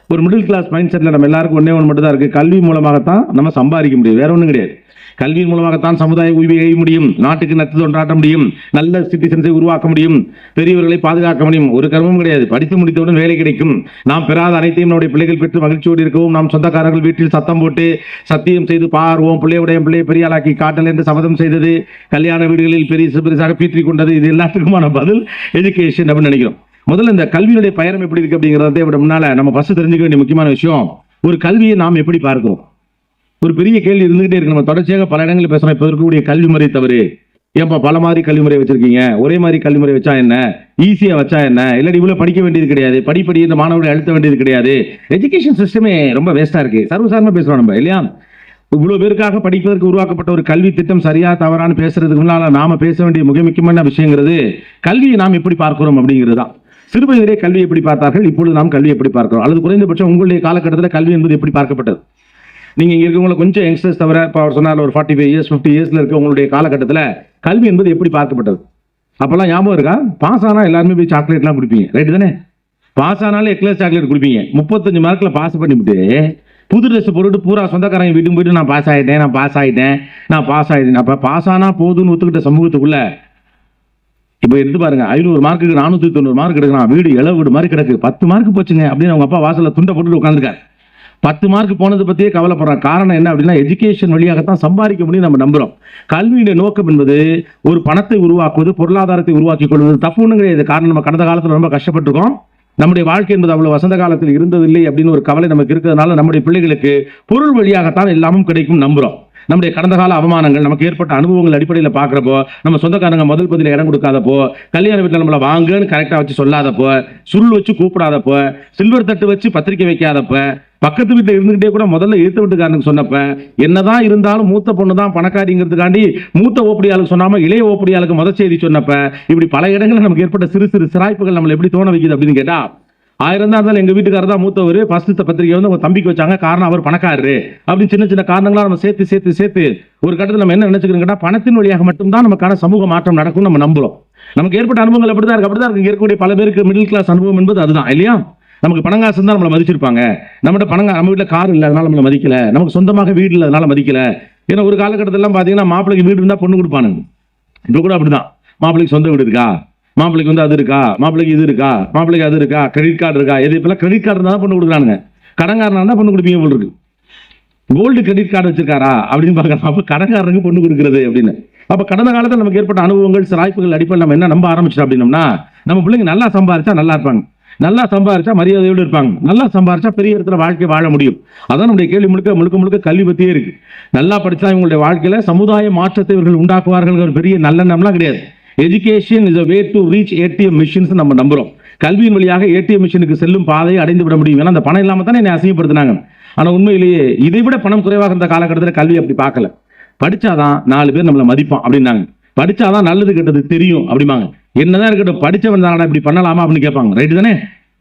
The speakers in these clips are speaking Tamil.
ஒரு மிடில் கிளாஸ் மைண்ட் செட்டில் நம்ம எல்லாருக்கும் ஒன்றே ஒன்று மட்டும் தான் இருக்குது. கல்வி மூலமாகத்தான் நம்ம சம்பாதிக்க முடியும், வேற ஒன்றும் கிடையாது. கல்வியின் மூலமாகத்தான் சமுதாய உரிமையை எழுத முடியும், நாட்டுக்கு நத்து தொண்டாட்ட முடியும், நல்ல சிட்டிசன்ஸை உருவாக்க முடியும், பெரியவர்களை பாதுகாக்க முடியும். ஒரு கர்மமும் கிடையாது. படித்து முடித்தவுடன் வேலை கிடைக்கும். நாம் பெறாத அனைத்தையும் நம்முடைய பிள்ளைகள் பெற்று மகிழ்ச்சியோடு இருக்கவும், நாம் சொந்தக்காரர்கள் வீட்டில் சத்தம் போட்டு சத்தியம் செய்து பார்வோம் பிள்ளையுடைய பிள்ளையை பெரியாளாக்கி காட்டல் என்று சபதம் செய்தது, கல்யாண வீடுகளில் பெரிசாக பீற்றிக் கொண்டது, இது எல்லாத்துக்குமான பதில் எஜுகேஷன் அப்படின்னு நினைக்கிறோம். முதல்ல இந்த கல்வியுடைய பயணம் எப்படி இருக்கு அப்படிங்கிறத விட முன்னால நம்ம ஃபர்ஸ்ட் தெரிஞ்சுக்க வேண்டிய முக்கியமான விஷயம், ஒரு கல்வியை நாம் எப்படி பார்க்கிறோம். ஒரு பெரிய கேள்வி இருந்துகிட்டே இருக்கு. நம்ம தொடர்ச்சியாக பல இடங்களில் பேசுறோம், இப்போ இருக்கக்கூடிய கல்வி முறை தவறு, ஏன்பா பல மாதிரி கல்வி முறை வச்சிருக்கீங்க, ஒரே மாதிரி கல்வி முறை வச்சா என்ன, ஈஸியா வச்சா என்ன, இல்லாட்டி இவ்வளவு படிக்க வேண்டியது கிடையாது, படிப்படி இந்த மாணவர்களை அழுத்த வேண்டியது கிடையாது, எஜுகேஷன் சிஸ்டமே ரொம்ப வேஸ்டா இருக்கு, சர்வசாதாரணமா பேசுறோம் நம்ம இல்லையா. இவ்வளவு பேருக்காக படிப்பதற்கு உருவாக்கப்பட்ட ஒரு கல்வி திட்டம் சரியா தவறான்னு பேசுறதுக்கு முன்னால நாம பேச வேண்டிய மிக முக்கியமான விஷயங்கிறது கல்வியை நாம் எப்படி பார்க்கிறோம் அப்படிங்கிறது தான். சிறு வயதிலே கல்வி எப்படி பார்த்தார்கள், இப்பொழுது நாம் கல்வி எப்படி பார்க்கிறோம், அல்லது குறைந்தபட்சம் உங்களுடைய காலகட்டத்தில் கல்வி என்பது எப்படி பார்க்கப்பட்டது. நீங்க இங்க இருக்கவங்களை கொஞ்சம் யங்ஸ்டர்ஸ் தவிர இப்போ அவர் சொன்னார் ஒரு 45 இயர்ஸ் 50 இயர்ஸ்ல இருக்க உங்களுடைய காலகட்டத்தில் கல்வி என்பது எப்படி பார்க்கப்பட்டது. அப்பெல்லாம் ஞாபகம் இருக்கா, பாஸ் ஆனால் எல்லாருமே போய் சாக்லேட்லாம் கொடுப்பீங்க, ரைட்டு தானே. பாஸ் ஆனாலே எக்லஸ் சாக்லேட் கொடுப்பீங்க. 35 மார்க்ல பாஸ் பண்ணிவிட்டு புது ட்ரெஸ் போட்டுட்டு பூரா சொந்தக்காரங்க வீட்டுக்கு போயிட்டு நான் பாஸ் ஆகிட்டேன். அப்போ பாஸ் ஆனா போதுன்னு ஒத்துக்கிட்ட சமூகத்துக்குள்ள இப்போ எடுத்து பாருங்க, 500 மார்க்குக்கு 490 மார்க் எடுக்கலாம், வீடு இளவு வீடு மாதிரி கிடக்கு, 10 மார்க் போச்சுங்க அப்படின்னு அவங்க அப்பா வாசல்ல துண்டை போட்டுட்டு உட்காந்துருக்காரு. 10 மார்க் போனது பற்றியே கவலைப்படுறாங்க. காரணம் என்ன அப்படின்னா, எஜுகேஷன் வழியாகத்தான் சம்பாதிக்க முடியும் நம்ம நம்புறோம். கல்வியுடைய நோக்கம் என்பது ஒரு பணத்தை உருவாக்குவது, பொருளாதாரத்தை உருவாக்கி கொள்வது, தப்பு ஒன்றும் கிடையாது. காரணம் நம்ம கடந்த காலத்தில் ரொம்ப கஷ்டப்பட்டிருக்கோம், நம்முடைய வாழ்க்கை என்பது அவ்வளவு வசந்த காலத்தில் இருந்ததில்லை அப்படின்னு ஒரு கவலை நமக்கு இருக்கிறதுனால நம்முடைய பிள்ளைகளுக்கு பொருள் வழியாகத்தான் எல்லாமும் கிடைக்கும் நம்புறோம். நம்முடைய கடந்த கால அவமானங்கள், நமக்கு ஏற்பட்ட அனுபவங்கள் அடிப்படையில் பார்க்குறப்போ, நம்ம சொந்தக்காரங்க முதல் பதில இடம் கொடுக்காதப்போ, கல்யாண வீட்டில் நம்மளை வாங்கன்னு கரெக்டாக வச்சு சொல்லாதப்போ, சுருள் வச்சு கூப்பிடாதப்போ, சில்வர் தட்டு வச்சு பத்திரிக்கை வைக்காதப்ப, பக்கத்து வீட்டில் இருந்துகிட்டே கூட முதல்ல எழுத்து வீட்டுக்காரனுக்கு சொன்னப்ப, என்னதான் இருந்தாலும் மூத்த பொண்ணு தான் பணக்காரிங்கிறதுக்காண்டி மூத்த ஓப்படியாளுக்கு சொன்னாம இளைய ஓப்படியாளுக்கு முதல் செய்தி சொன்னப்ப, இப்படி பல இடங்களில் நமக்கு ஏற்பட்ட சிறு சிறு சிராய்ப்புகள் நம்மளை எப்படி தோண வைக்குது அப்படின்னு கேட்டா, 1000 தான் இருந்தாலும் எங்க வீட்டுக்காரர் தான் மூத்தவர், ஃபர்ஸ்ட் பத்திரிகை வந்து உங்க தம்பிக்கு வச்சாங்க, காரணம் அவர் பணக்காரரு அப்படின்னு சின்ன சின்ன காரணங்களா நம்ம சேர்த்து ஒரு கட்டத்தில் நம்ம என்ன நினைச்சுக்கிறோம் கேட்டா, பணத்தின் வழியாக மட்டும்தான் நமக்கான சமூக மாற்றம் நடக்கும் நம்ம நம்புறோம். நமக்கு ஏற்பட்ட அனுபவங்கள் அப்படிதான் இருக்கு. இருக்கக்கூடிய பல பேருக்கு மிடில் கிளாஸ் அனுபவம் என்பது அதுதான் இல்லையா. நமக்கு பணங்காசு தான் நம்மளை மதிச்சிருப்பாங்க, நம்ம வீட்டில் கார் இல்லை அதனால நம்மளை மதிக்கல, நமக்கு சொந்தமாக வீடு இல்லை அதனால மதிக்கல. ஏன்னா ஒரு காலகட்டத்திலாம் பார்த்தீங்கன்னா மாப்பிள்ளைக்கு வீடு இருந்தால் பொண்ணு கொடுப்பானுங்க. இப்போ கூட அப்படிதான், மாப்பிள்ளைக்கு சொந்த வீடு இருக்கா, மாப்பிள்ளைக்கு வந்து அது இருக்கா, மாப்பிள்ளைக்கு இது இருக்கா, மாப்பிள்ளைக்கு அது இருக்கா, கிரெடிட் கார்டு இருக்கா, எது இப்பெல்லாம் கிரெடிட் கார்டு இருந்தால் பொண்ணு கொடுக்குறானுங்க. கடன்காரனா இருந்தால் பொண்ணு கொடுப்பீங்க போல் இருக்கு. கோல்டு கிரெடிட் கார்டு வச்சிருக்காரா அப்படின்னு பார்க்கலாம். அப்போ கடன்காரனுக்கு பொண்ணு கொடுக்குறது அப்படின்னு. அப்போ கடந்த காலத்தில் நமக்கு ஏற்பட்ட அனுபவங்கள் சிராய்ப்புகள் அடிப்படையில் நம்ம என்ன நம்ப ஆரம்பிச்சிட்டோம் அப்படின்னோம்னா, நம்ம பிள்ளைங்க நல்லா சம்பாரிச்சா நல்லா இருப்பாங்க, நல்லா சம்பாரிச்சா மரியாதையோடு இருப்பாங்க, நல்லா சம்பாரிச்சா பெரிய இடத்துல வாழ்க்கை வாழ முடியும். அதான் நம்முடைய கேள்வி முழுக்க கல்வி பற்றியே இருக்கு. நல்லா படிச்சா இவங்களுடைய வாழ்க்கையில சமுதாய மாற்றத்தை இவர்கள் உண்டாக்குவார்கள் ஒரு பெரிய நல்லெண்ணம்லாம் கிடையாது. Education is a way to reach ATM machines நம்ம நம்புறோம். கல்வியின் வழியாக ATM மிஷினுக்கு செல்லும் பாதையை அடைந்து விட முடியும். ஏன்னா அந்த பணம் இல்லாம தானே என்னை அசிங்கப்படுத்தினாங்க. ஆனா உண்மையிலேயே இதை விட பணம் குறைவாக இருந்த காலகட்டத்தில் கல்வி அப்படி பார்க்கல. படிச்சாதான் 4 பேர் நம்மளை மதிப்பான் அப்படின்னாங்க, படிச்சாதான் நல்லது கெட்டது தெரியும் அப்படிம்பாங்க. என்னதான் இருக்கட்டும், படிச்சவன் தானடா இப்படி பண்ணலாமா அப்படின்னு கேட்பாங்க, ரைட்டு தானே.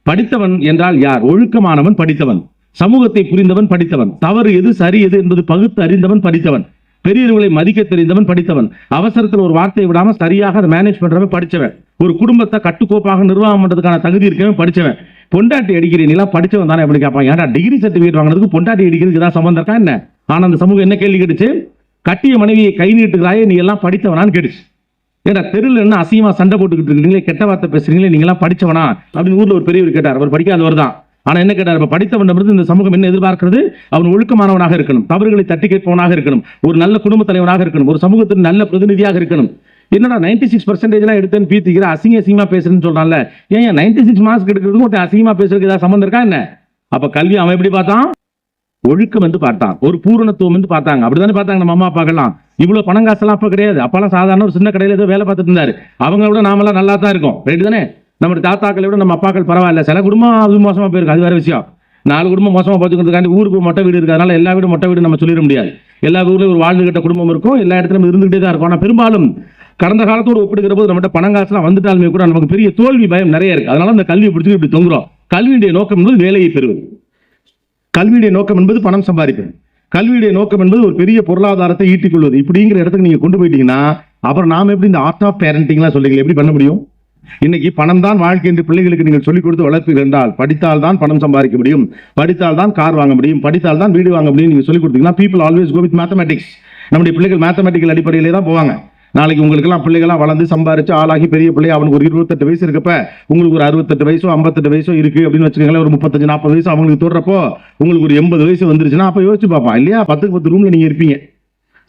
படித்தவன் என்றால் யார்? ஒழுக்கமானவன் படித்தவன், சமூகத்தை புரிந்தவன் படித்தவன், தவறு எது சரி எது என்பது பகுத்து அறிந்தவன் படித்தவன், பெரியவர்களை மதிக்க தெரிந்தவன் படித்தவன், அவசரத்தில் ஒரு வார்த்தையை விடாம சரியாக அதை மேனேஜ் பண்றவன் படிச்சவன், ஒரு குடும்பத்தை கட்டுக்கோப்பாக நிர்வாகம் பண்றதுக்கான தகுதி இருக்கவன் படிச்சவன். பொண்டாட்டி அடிக்கிறீ நீலாம் படிச்சவன் தானே அப்படின்னு கேட்பான். ஏன்டா டிகிரி சர்டிஃபிகேட் வாங்கினதுக்கு பொண்டாட்டி அடிக்கிறதுக்கு ஏதாவது சம்பந்தம் இருக்கா என்ன? ஆனா அந்த சமூகம் என்ன கேள்வி கேட்டுச்சு? கட்டிய மனைவியை கை நீட்டுகிறாயே நீ எல்லாம் படித்தவனான்னு கேட்டுச்சு. ஏன்னா தெருவில் என்ன அசிங்கமா சண்டை போட்டுக்கிட்டு இருக்கீங்களே, கெட்ட வார்த்தை பேசுறீங்களே, நீங்க எல்லாம் படிச்சவனா அப்படின்னு ஊர்ல ஒரு பெரியவர் கேட்டார். அவர் படிக்காதவர் தான், ஆனா என்ன கேட்டார்? இப்ப படித்தவன் இந்த சமூகம் என்ன எதிர்பார்க்கிறது? அவன் ஒழுக்கமானவனாக இருக்கணும், தவறுகளை தட்டி கேட்பவனாக இருக்கணும், ஒரு நல்ல குடும்ப தலைவனாக இருக்கணும், ஒரு சமூகத்தின் நல்ல பிரதிநிதியாக இருக்கணும். என்னடா 96% எடுத்தேன்னு பீத்திக்கிற, அசிங்கமா பேசுறேன்னு சொல்றான்ல, ஏன் 96 மார்க்ஸ் எடுக்கிறதுக்கும் ஒருத்தன் அசிங்கமா பேசுறதுக்கு ஏதாவது சம்பந்தம் இருக்கா என்ன? அப்ப கல்வி அவன் எப்படி பார்த்தான்? ஒழுக்கம் வந்து பார்த்தான், ஒரு பூரணத்துவம் வந்து பார்த்தாங்க. அப்படித்தானே பார்த்தாங்க நம்ம அம்மா அப்பாக்கெல்லாம். இவ்வளவு பணம் காசெல்லாம் அப்ப கிடையாது. அப்பெல்லாம் சாதாரண ஒரு சின்ன கடையில ஏதோ வேலை பார்த்துட்டு இருந்தாரு. அவங்க விட நாமெல்லாம் நல்லா தான் இருக்கும், ரைட்டு தானே. நம்ம தாத்தாக்களை விட நம்ம அப்பாக்கள் பரவாயில்ல. சில குடும்பம் அது மோசமா போயிருக்கு, அது வேற விஷயம். 4 குடும்பம் மோசமா பார்த்துக்கிறதுக்காண்டி ஊருக்கு மொட்டை வீடு இருக்கிறதுனால எல்லா வீடும் மொட்டை வீடு நம்ம சொல்லிட முடியாது. எல்லா ஊர்லயும் ஒரு வாழ்ந்துகிட்ட குடும்பம் இருக்கும், எல்லா இடத்துலையும் இருந்துகிட்டே தான் இருக்கும். ஆனா பெரும்பாலும் கடந்த காலத்தோடு ஒப்பிடுகிற போது நம்மகிட்ட பணம் காசுலாம் வந்துட்டாலுமே கூட நமக்கு பெரிய தோல்வி பயம் நிறைய இருக்கு. அதனால அந்த கல்வியை பிடிச்சி இப்படி தொங்குறோம். கல்வியுடைய நோக்கம் என்பது வேலையை பெறுவது, கல்வியுடைய நோக்கம் என்பது பணம் சம்பாதிப்பது, கல்வியுடைய நோக்கம் என்பது ஒரு பெரிய பொருளாதாரத்தை ஈட்டிக் கொள்வது. இப்படிங்கிற இடத்துக்கு நீங்க கொண்டு போயிட்டீங்கன்னா அப்புறம் நாம எப்படி இந்த ஆர்ட் ஆஃப் பேரண்டிங்லாம் சொல்றீங்க எப்படி பண்ண முடியும்? இன்னைக்கு பணம் தான் வாழ்க்கை என்று பிள்ளைகளுக்கு நீங்கள் சொல்லிக் கொடுத்து வளர்ப்பீர்கள் என்றால், படித்தால் தான் பணம் சம்பாதிக்க முடியும், படித்தால் தான் கார் வாங்க முடியும், படித்தால் தான் வீடு வாங்க முடியும் நீங்க சொல்லிக் கொடுத்தீங்கன்னா people always go with mathematics. நம்முடைய பிள்ளைகள் மேத்தமெட்டிக்கல் அடிப்படையிலே தான் போவாங்க. நாளைக்கு உங்களுக்கு எல்லாம் பிள்ளைகளாம் வளர்ந்து சம்பாரிச்சு ஆளாகி பெரிய பிள்ளை அவனுக்கு ஒரு 28 வயசு இருக்கப்ப உங்களுக்கு ஒரு 68 வயசோ 58 வயசோ இருக்கு அப்படின்னு வச்சுக்கோங்களேன். ஒரு 35-40 வயசு அவங்களுக்கு தோன்றப்போ உங்களுக்கு ஒரு 80 வயசு வந்துருச்சுன்னா அப்ப யோசிச்சு பார்ப்பான் இல்லையா? 10க்கு 10 ரூம்ல நீங்க இருப்பீங்க.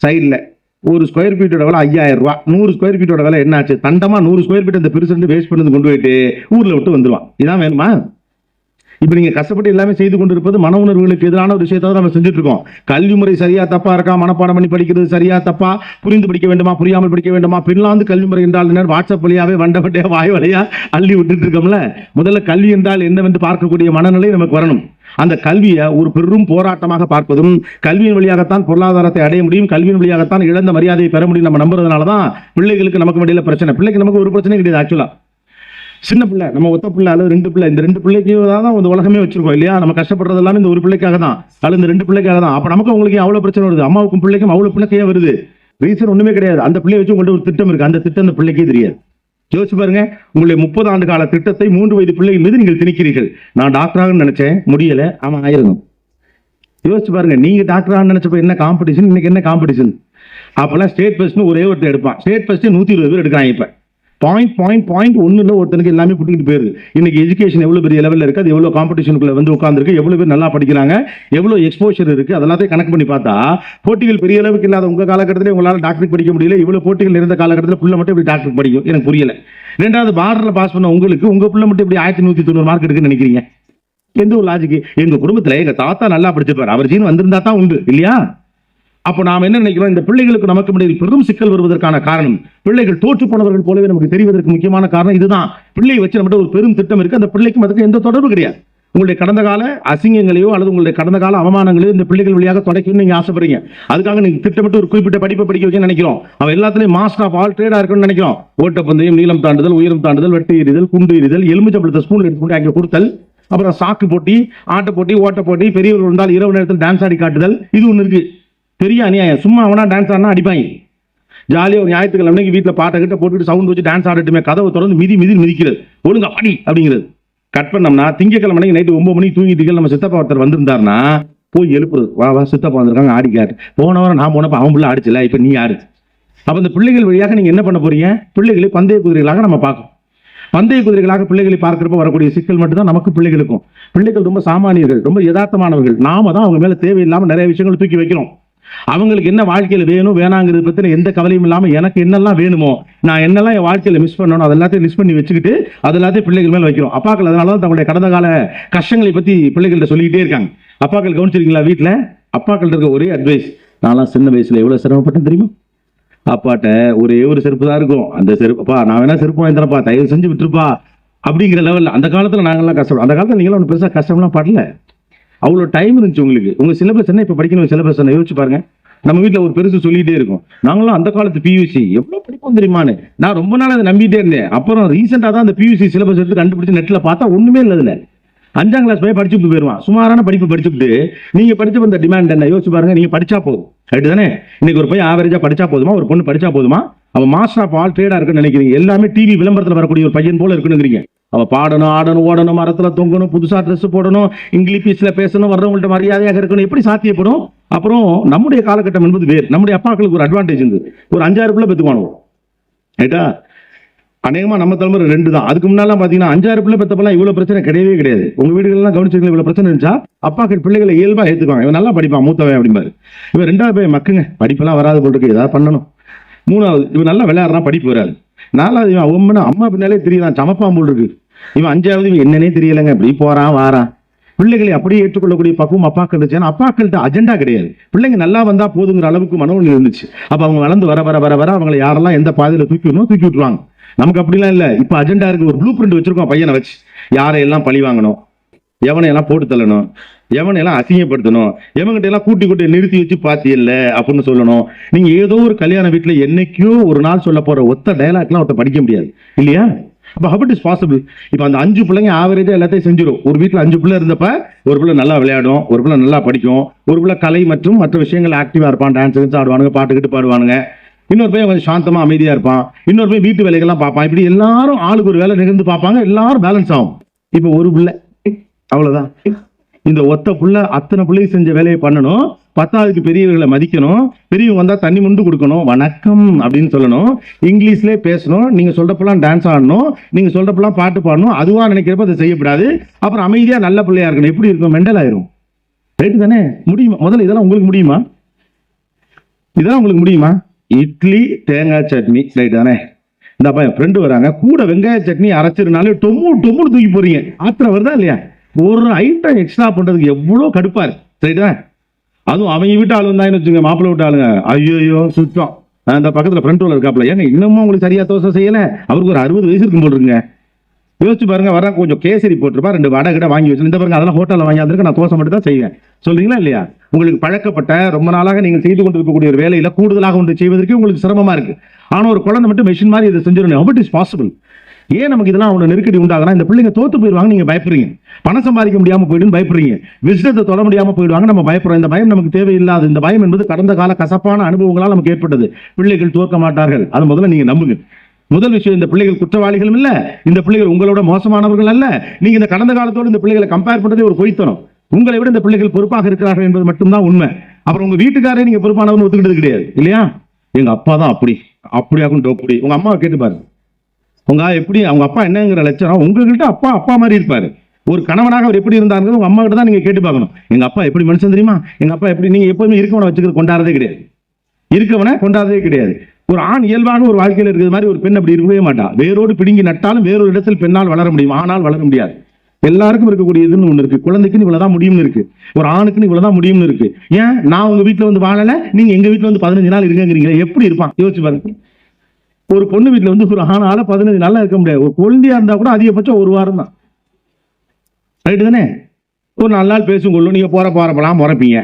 சைட்ல ஒரு ஸ்கொயர் ஃபீட்டோட விலை 5000 ரூபாய், 100 ஸ்கொயர் ஃபீட்டோட விலை என்ன ஆச்சு? தண்டமா 100 ஸ்கொயர் ஃபீட் அந்த பெருசு வேஸ்ட் பண்ணி கொண்டு போயிட்டு ஊர்ல விட்டு வந்துருவான். இதான் வேணுமா? இப்ப நீங்க கஷ்டப்பட்டு எல்லாமே செய்து கொண்டிருப்பது மன உணர்வுகளுக்கு எதிரான ஒரு விஷயத்தை நம்ம செஞ்சுட்டு இருக்கோம். கல்வி முறை சரியா தப்பா இருக்கா? மனப்பாடம் பண்ணி படிக்கிறது சரியா தப்பா? புரிந்து படிக்க வேண்டுமா புரியாமல் படிக்க வேண்டுமா? பின்லாந்து கல்வி முறை என்றால் என்ன? வாட்ஸ்அப் வழியாவே வண்டப்பட்டையா வாய் வழியா அள்ளி விட்டுட்டு இருக்கோம்ல. முதல்ல கல்வி என்றால் என்னவென்று பார்க்கக்கூடிய மனநிலை நமக்கு வரணும். அந்த கல்வியை ஒரு பெரும் போராட்டமாக பார்ப்பதும், கல்வியின் வழியாகத்தான் பொருளாதாரத்தை அடைய முடியும், கல்வியின் வழியாகத்தான் இழந்த மரியாதையை பெற முடியும் நம்ம நம்புறதுனாலதான் பிள்ளைகளுக்கு நமக்கு இடையில பிரச்சனை. பிள்ளைக்கு நமக்கு ஒரு பிரச்சனை கிடையாது. ஆக்சுவலா சின்ன பிள்ளை, நம்ம ஒத்த பிள்ளை அல்லது 2 பிள்ளை, இந்த 2 பிள்ளைக்கு தான் இந்த உலகமே வச்சிருக்கோம் இல்லையா? நம்ம கஷ்டப்படுறது எல்லாமே இந்த ஒரு பிள்ளைக்காக தான், அல்லது இந்த 2 பிள்ளைக்காக தான். அப்ப நமக்கு உங்களுக்கு அவ்வளவு பிரச்சனை வருது, அம்மாவுக்கும் பிள்ளைக்கும் அவ்வளவு பிள்ளைக்கே வருது. ரீசன் ஒண்ணுமே கிடையாது. அந்த பிள்ளையை வச்சு உங்கள்ட்ட ஒரு திட்டம் இருக்கு, அந்த திட்டம் அந்த பிள்ளைக்கே தெரியாது. யோசிச்சு பாருங்க, உங்களுடைய 30 ஆண்டு கால திட்டத்தை 3 வயது பிள்ளைகள் மீது நீங்கள் திணிக்கிறீர்கள். நான் டாக்டராக நினைச்சேன், முடியல, ஆமா ஆயிருக்கும். யோசிச்சு பாருங்க, நீங்க டாக்டராக நினைச்சப்ப என்ன காம்படிஷன், இன்னைக்கு என்ன காம்படிஷன்? அப்பெல்லாம் ஸ்டேட் ஃபர்ஸ்ட்னு ஒரே ஒருத்தர் எடுப்பான். ஸ்டேட் ஃபர்ஸ்ட் 120 பேர் எடுக்கிறாங்க. இப்ப பாயிண்ட் ஒண்ணுல ஒருத்தனுக்கு எல்லாமே புட்டிட்டு போயிருது. இன்னைக்கு எஜுகேஷன் எவ்வளவு பெரிய லெவல்ல இருக்கு, அது எவ்வளவு காம்படிஷனுக்குள்ள வந்து உட்கார்ந்துருக்கு, எவ்வளவு பேர் நல்லா படிக்கிறாங்க, எவ்வளவு எக்ஸ்போஷர் இருக்கு, அதெல்லாத்தையும் கணக்கு பண்ணி பார்த்தா போட்டிகள் பெரிய அளவுக்கு இல்லாத உங்க காலகட்டத்திலே உங்களால டாக்டருக்கு படிக்க முடியல. இவ்வளவு போட்டிகள் இருந்த காலகட்டத்தில் புள்ள மட்டும் இப்படி டாக்டருக்கு படிக்கும், எனக்கு புரியல. 2வது பார்டர்ல பாஸ் பண்ண உங்களுக்கு உங்க புள்ள மட்டும் இப்படி 1190 மார்க் எடுக்குன்னு நினைக்கிறீங்க? எந்த ஒரு லாஜிக்? எங்க குடும்பத்துல எங்க தாத்தா நல்லா படிச்சிருப்பாரு, அவர் ஜீன் வந்திருந்தா தான் உண்டு இல்லையா? அப்ப நாம் என்ன நினைக்கிறோம்? இந்த பிள்ளைகளுக்கு நமக்கு இடையில் பெரும் சிக்கல் வருவதற்கான காரணம், பிள்ளைகள் தோற்று போனவர்கள் போலவே நமக்கு தெரிவதற்கு முக்கியமான காரணம் இதுதான். பிள்ளையை வச்சு நம்மகிட்ட ஒரு பெரும் திட்டம் இருக்கு, அந்த பிள்ளைக்கும் அதுக்கு எந்த தொடர்பு கிடையாது. உங்களுடைய கடந்த கால அசிங்கங்களையோ அல்லது உங்களுடைய கடந்த கால அவமானங்களையோ இந்த பிள்ளைகள் வழியாக தொடக்கணும்னு நீங்க ஆசைப்படுறீங்க. அதுக்காக நீங்க திட்டமிட்டு ஒரு குறிப்பிட்ட படிப்பை படிக்க வைக்க நினைக்கிறோம். அவன் எல்லாத்துலயும் மாஸ்டர் ஆஃப் ஆல் ட்ரேடா இருக்குன்னு நினைக்கிறோம். ஓட்டப்பந்தயம், நீளம் தாண்டுதல், உயரம் தாண்டுதல், வெட்டு எறிதல், குண்டு எறிதல், எலுமிச்சம்பழத்தை ஸ்பூன் எடுத்துக்கொண்டு அங்கே கொடுத்தல், அப்புறம் சாக்கு போட்டி, ஆட்ட போட்டி, ஓட்ட போட்டி, பெரியவர்கள் இருந்தால் இரவு நேரத்தில் டான்ஸ் ஆடி காட்டுதல், இது ஒண்ணு இருக்கு. பெரிய அநியாயம். சும்மா அவனா டான்ஸ் ஆடினா அடிப்பாங்க. ஜாலியா ஒரு ஞாயிற்றுக்கிழமை வீட்டில் பாட்டை கிட்ட போட்டுட்டு சவுண்ட் வச்சு டான்ஸ் ஆடட்டுமே, கதவை தொடர்ந்து மிதிக்கிறது, ஒழுங்கா படி அப்படிங்கிறது. கட் பண்ணோம்னா திங்கக்கிழமை நைட்டு 9 மணிக்கு தூங்கிட்டு நம்ம சித்தப்பா ஒருத்தர் வந்திருந்தாருன்னா போய் எழுப்புறது, வா சித்தப்பா வந்திருக்காங்க ஆடி காட்டு. போனவரை நான் போனப்ப அவன் பிள்ளை ஆடிச்சல, இப்ப நீ ஆடு. அப்ப இந்த பிள்ளைகள் வழியாக நீங்க என்ன பண்ண போறீங்க? பிள்ளைகளை பந்தய குதிரைகளாக நம்ம பார்க்கணும். பந்தய குதிரைகளாக பிள்ளைகளை பார்க்கிறப்ப வரக்கூடிய சிக்கல் மட்டும்தான் நமக்கு பிள்ளைகளுக்கும். பிள்ளைகள் ரொம்ப சாமானியர்கள், ரொம்ப யதார்த்தமானவர்கள். நாம தான் அவங்க மேல தேவையில்லாம நிறைய விஷயங்கள் தூக்கி வைக்கிறோம். அவங்களுக்கு என்ன வாழ்க்கையில வேணும் வேணாங்கிறது பத்தின எந்த கவலையும் இல்லாம எனக்கு என்னெல்லாம் வேணுமோ, நான் என்னெல்லாம் என் வாழ்க்கையில மிஸ் பண்ணணும் அதெல்லாத்தையும் லிஸ்ட் பண்ணி வச்சுக்கிட்டு அதெல்லாத்தையும் பிள்ளைகள் மேல வைக்கிறோம். அப்பாக்கள் அதனாலதான் தங்களுடைய கடந்த கால கஷ்டங்களை பத்தி பிள்ளைகள்கிட்ட சொல்லிக்கிட்டே இருக்காங்க. அப்பாக்கள் கவனிச்சிருக்கீங்களா? வீட்டுல அப்பாக்கள் இருக்க ஒரே அட்வைஸ், நான்லாம் சின்ன வயசுல எவ்வளவு சிரமப்பட்டேன் தெரியுமா? அப்பாட்ட ஒரே ஒரு செருப்பு தான் இருக்கும், அந்த செருப்பா நான் வேணா செருப்பு வாங்கி தரப்பா, தயவு செஞ்சு விட்டுருப்பா அப்படிங்கிற லெவல்ல. அந்த காலத்துல நாங்கெல்லாம் கஷ்டம், அந்த காலத்துல நீங்களும் ஒன்றும் பெருசா கஷ்டம்லாம் படல. அவ்வளவு டைம் இருந்துச்சு உங்களுக்கு. உங்க சிலபஸ் என்ன, இப்ப படிக்கணும் சிலபஸ் என்ன யோசிச்சு பாருங்க. நம்ம வீட்டுல ஒரு பெருசு சொல்லிட்டே இருக்கும், நாங்களும் அந்த காலத்து பியூசி எவ்வளவு படிப்போம் தெரியுமான்னு. நான் ரொம்ப நாள் அதை நம்பிட்டே இருந்தேன். அப்புறம் ரீசெண்டா தான் அந்த பியூசி சிலபஸ் எடுத்து கண்டுபிடிச்சு நெட்ல பார்த்தா ஒண்ணுமே இல்லை. அதுல 5ஆம் கிளாஸ் போய் படிச்சுட்டு போயிருவான். சுமாரான படிப்பு படிச்சுட்டு நீங்க படிச்சு வந்த டிமாண்ட் என்ன யோசிச்சு பாருங்க. நீங்க படிச்சா போதும், ரைட்டு தானே? இன்னைக்கு ஒரு பையன் ஆவரேஜா படிச்சா போதுமா, ஒரு பொண்ணு படிச்சா போதுமா? அவன் மாஸ்டர் ஆஃப் ஆல் ட்ரேடா இருக்குன்னு நினைக்கிறீங்க. எல்லாமே டிவி விளம்பரத்துல வரக்கூடிய ஒரு பையன் போல இருக்குன்னு. அவ பாடணும், ஆடணும், ஓடணும், மரத்துல தொங்கணும், புதுசா ட்ரெஸ் போடணும், இங்கிலீஷ்ல பேசணும், வர்றவங்கள்ட்ட மரியாதையாக இருக்கணும், எப்படி சாத்தியப்படும்? அப்புறம் நம்முடைய காலகட்டம் என்பது வேறு. நம்முடைய அப்பாக்களுக்கு ஒரு அட்வான்டேஜ் இருந்தது, ஒரு 5-6 பிள்ளை பெற்றுவானுவோம், ரைட்டா? அநேகமா நம்ம தலைமுறை 2 தான். அதுக்கு முன்னாலாம் பாத்தீங்கன்னா 5-6 பிள்ளை பெற்றப்பெல்லாம் இவ்வளவு பிரச்சனை கிடையவே கிடையாது. உங்க வீடுகள்லாம் கவனிச்சிருக்கீங்க, இவ்வளவு பிரச்சனை இருந்துச்சா? அப்பாக்கள் பிள்ளைகளை இயல்பா ஏத்துக்குவாங்க. இவன் நல்லா படிப்பான் மூத்தவன் அப்படிம்பாரு. இவன் 2வது போய் மக்குங்க படிப்பெல்லாம் வராது போல் இருக்கு, ஏதாவது பண்ணணும். 3வது இவன் நல்லா விளையாடுறான், படிப்பு வராது. 4வது இவன் ஒவ்வொன்னு அம்மா பின்னாலே தெரியலாம், சமப்பான் போல் இருக்கு. இவன் 5வது இவன் என்னன்னே தெரியலங்க, இப்படி போறான் வாரான். பிள்ளைகளை அப்படியே ஏற்றுக்கொள்ளக்கூடிய பக்குவம் அப்பாக்கள் இருந்துச்சு. ஏன்னா அப்பாக்கள்கிட்ட அஜெண்டா கிடையாது. பிள்ளைங்க நல்லா வந்தா போதுங்கிற அளவுக்கு மனோநிலை இருந்துச்சு. அப்ப அவங்க வளர்ந்து வர வர வர வர அவங்களை யாரெல்லாம் எந்த பாதையில தூக்கி விடணும் தூக்கி விட்டுருவாங்க. நமக்கு அப்படிலாம் இல்ல. இப்ப அஜெண்டா இருக்கு, ஒரு ப்ளூ பிரிண்ட் வச்சிருக்கோம் பையனை வச்சு. யாரையெல்லாம் பழி வாங்கணும், எவனையெல்லாம் போட்டு தள்ளணும், எவனையெல்லாம் அசிங்கப்படுத்தணும், எவன்கிட்ட எல்லாம் கூட்டி நிறுத்தி வச்சு பாத்தியல்ல அப்படின்னு சொல்லணும். நீங்க ஏதோ ஒரு கல்யாண வீட்டுல என்னைக்கோ ஒரு நாள் சொல்ல போற ஒத்த டயலாக்லாம் ஒருத்த படிக்க முடியாது இல்லையா? அப்ப how it is possible? இப்ப அந்த 5 பிள்ளைங்க ஆவரேஜா எல்லாத்தையும் செஞ்சிடும். ஒரு வீட்டுல 5 பிள்ளை இருந்தப்ப ஒரு பிள்ளை நல்லா விளையாடும், ஒரு பிள்ளை நல்லா படிக்கும், ஒரு பிள்ளை கலை மற்றும் மற்ற விஷயங்கள் ஆக்டிவா இருப்பான், டான்ஸ் ஆடுவானுங்க, பாட்டுக்கிட்டு பாடுவானுங்க, இன்னொரு பையன் கொஞ்சம் சாந்தமா அமைதியா இருப்பான், இன்னொரு பையன் வீட்டு வேலைகள்லாம் பார்ப்பான். இப்படி எல்லாரும் ஆளுக்கு ஒரு வேலை நிகழ்ந்து பார்ப்பாங்க, எல்லாரும் பேலன்ஸ் ஆகும். இப்போ ஒரு பிள்ளை அவ்வளவுதான். இந்த ஒத்த புள்ள அத்தனை பிள்ளைக்கு செஞ்ச வேலையை பண்ணணும், 10வது பெரியவர்களை மதிக்கணும், பெரியவங்க வந்தா தண்ணி முண்டு கொடுக்கணும், வணக்கம் அப்படின்னு சொல்லணும், இங்கிலீஷ்லேயே பேசணும், நீங்க சொல்றப்பெல்லாம் டான்ஸ் ஆடணும், நீங்க சொல்றப்பெல்லாம் பாட்டு பாடணும், அதுவா நினைக்கிறப்ப அதை செய்யக்கூடாது. அப்புறம் அமைதியா நல்ல பிள்ளையா இருக்கணும். எப்படி இருக்கும்? மெண்டல் ஆயிரும். ரைட்டு தானே? முடியுமா? முதல்ல இதெல்லாம் உங்களுக்கு முடியுமா? இதெல்லாம் உங்களுக்கு முடியுமா? இட்லி தேங்காய் சட்னி, ரைட் தானே? இந்த பையன் ஃப்ரெண்டு வராங்க, கூட வெங்காய சட்னி அரைச்சிருனாலே டொம்முன்னு தூக்கி போறீங்க. ஆத்திரம் வருதா இல்லையா? ஒரு ஐட்டம் எக்ஸ்ட்ரா பண்றதுக்கு எவ்வளவு கடுப்பா இருக்கு. ரைட்டா? அதுவும் அவங்க வீட்டு ஆளு வந்தாங்கன்னு வச்சுங்க, மாப்பிள்ளை விட்டு ஆளுங்க, ஐயோ சுத்தம். அந்த பக்கத்துல ஃப்ரண்ட் ரோல இருக்காப்ல, ஏங்க இன்னமும் உங்களுக்கு சரியா தோசை செய்யல? அவருக்கு ஒரு 60 வயசு இருக்கும் போல் இருக்குங்க. யோசிச்சு பாருங்க, வர கொஞ்சம் கேசரி போட்டுருப்பா, 2 வடை கிட்ட வாங்கி வச்சு, இந்த பாருங்க அதெல்லாம் ஹோட்டலில் வாங்கி வந்திருக்கு, நான் தோசை மட்டும் தான் செய்வேன். சொல்றீங்களா இல்லையா? உங்களுக்கு பழக்கப்பட்ட ரொம்ப நாளாக நீங்கள் செய்து கொண்டிருக்கக்கூடிய ஒரு வேலையில கூடுதலாக ஒன்று செய்வதற்கு உங்களுக்கு சிரமமா இருக்கு. ஆனா ஒரு குழந்தை மட்டும் மெஷின் மாதிரி இதை செஞ்சிடணும். how it is possible? ஏன் நமக்கு இதெல்லாம் அவனை நெருக்கடி உண்டாகலாம்? இந்த பிள்ளைங்க தோத்து போயிடுவாங்க, நீங்க பயப்படுறீங்க. பணம் சம்பாதிக்க முடியாம போயிடுன்னு பயப்படுறீங்க. விசிட்டத்தை தொட முடியாம போயிடுவாங்க, நம்ம பயப்படுறோம். இந்த பயம் நமக்கு தேவையில்லாது. இந்த பயம் என்பது கடந்த கால கசப்பான அனுபவங்களால் நமக்கு ஏற்பட்டது. பிள்ளைகள் தோற்க மாட்டார்கள், அது முதல்ல நீங்க நம்புங்க. முதல் விஷயம், இந்த பிள்ளைகள் குற்றவாளிகளும் இல்ல, இந்த பிள்ளைகள் உங்களோட மோசமானவர்கள் அல்ல. நீங்க இந்த கடந்த காலத்தோடு இந்த பிள்ளைகளை கம்பேர் பண்றதே ஒரு பொய்த்தனம். உங்களை விட இந்த பிள்ளைகள் பொறுப்பாக இருக்கிறார்கள் என்பது மட்டும்தான் உண்மை. அப்புறம் உங்க வீட்டுக்காரே நீங்க பொறுப்பானவன்னு ஒத்துக்கிட்டது கிடையாது இல்லையா? எங்க அப்பா தான் அப்படியாக்கும் டோப்படி. உங்க அம்மாவை கேட்டு பாருங்க, உங்க எப்படி, அவங்க அப்பா என்னங்கிற லட்சணம் உங்ககிட்ட அப்பா மாதிரி இருப்பாரு. ஒரு கணவனாக அவர் எப்படி இருந்தாருங்கிறது உங்க அம்மா கிட்ட தான் நீங்க கேட்டு பார்க்கணும். எங்க அப்பா எப்படி மனுஷன் தெரியுமா? எங்க அப்பா எப்படி? நீங்க எப்பவுமே இருக்கவனை வச்சுக்கிறது கொண்டாடுறதே கிடையாது. இருக்கவனை கொண்டாடுறதே கிடையாது. ஒரு ஆண் இயல்பான ஒரு வாழ்க்கையில் இருக்கிற மாதிரி ஒரு பெண் அப்படி இருக்கவே மாட்டா. வேரோடு பிடுங்கி நட்டாலும் வேறொரு இடத்தில் பெண்ணால் வளர முடியும், ஆனால் வளர முடியாது. எல்லாருக்கும் இருக்கக்கூடியதுன்னு ஒண்ணு இருக்கு. குழந்தைக்குன்னு இவ்வளவுதான் முடியும்னு இருக்கு, ஒரு ஆணுக்குன்னு இவ்வளவுதான் முடியும்னு இருக்கு. ஏன் நான் உங்க வீட்டுல வந்து வாழல, நீங்க எங்க வீட்டுல வந்து 15 நாள் இருக்குங்கிறீங்களா? எப்படி இருப்பான் யோசிச்சு பாருங்க. ஒரு பொண்ணு வீட்டுல வந்து ஒரு ஆணால 15 நாளா இருக்க முடியாது. ஒரு குழந்தையா இருந்தா கூட அதிகபட்சம் ஒரு வாரம் தான். ரைட்டு தானே? ஒரு 4 நாள் பேசும் கொள்ளும், நீங்க போறப்பெல்லாம் முறைப்பீங்க.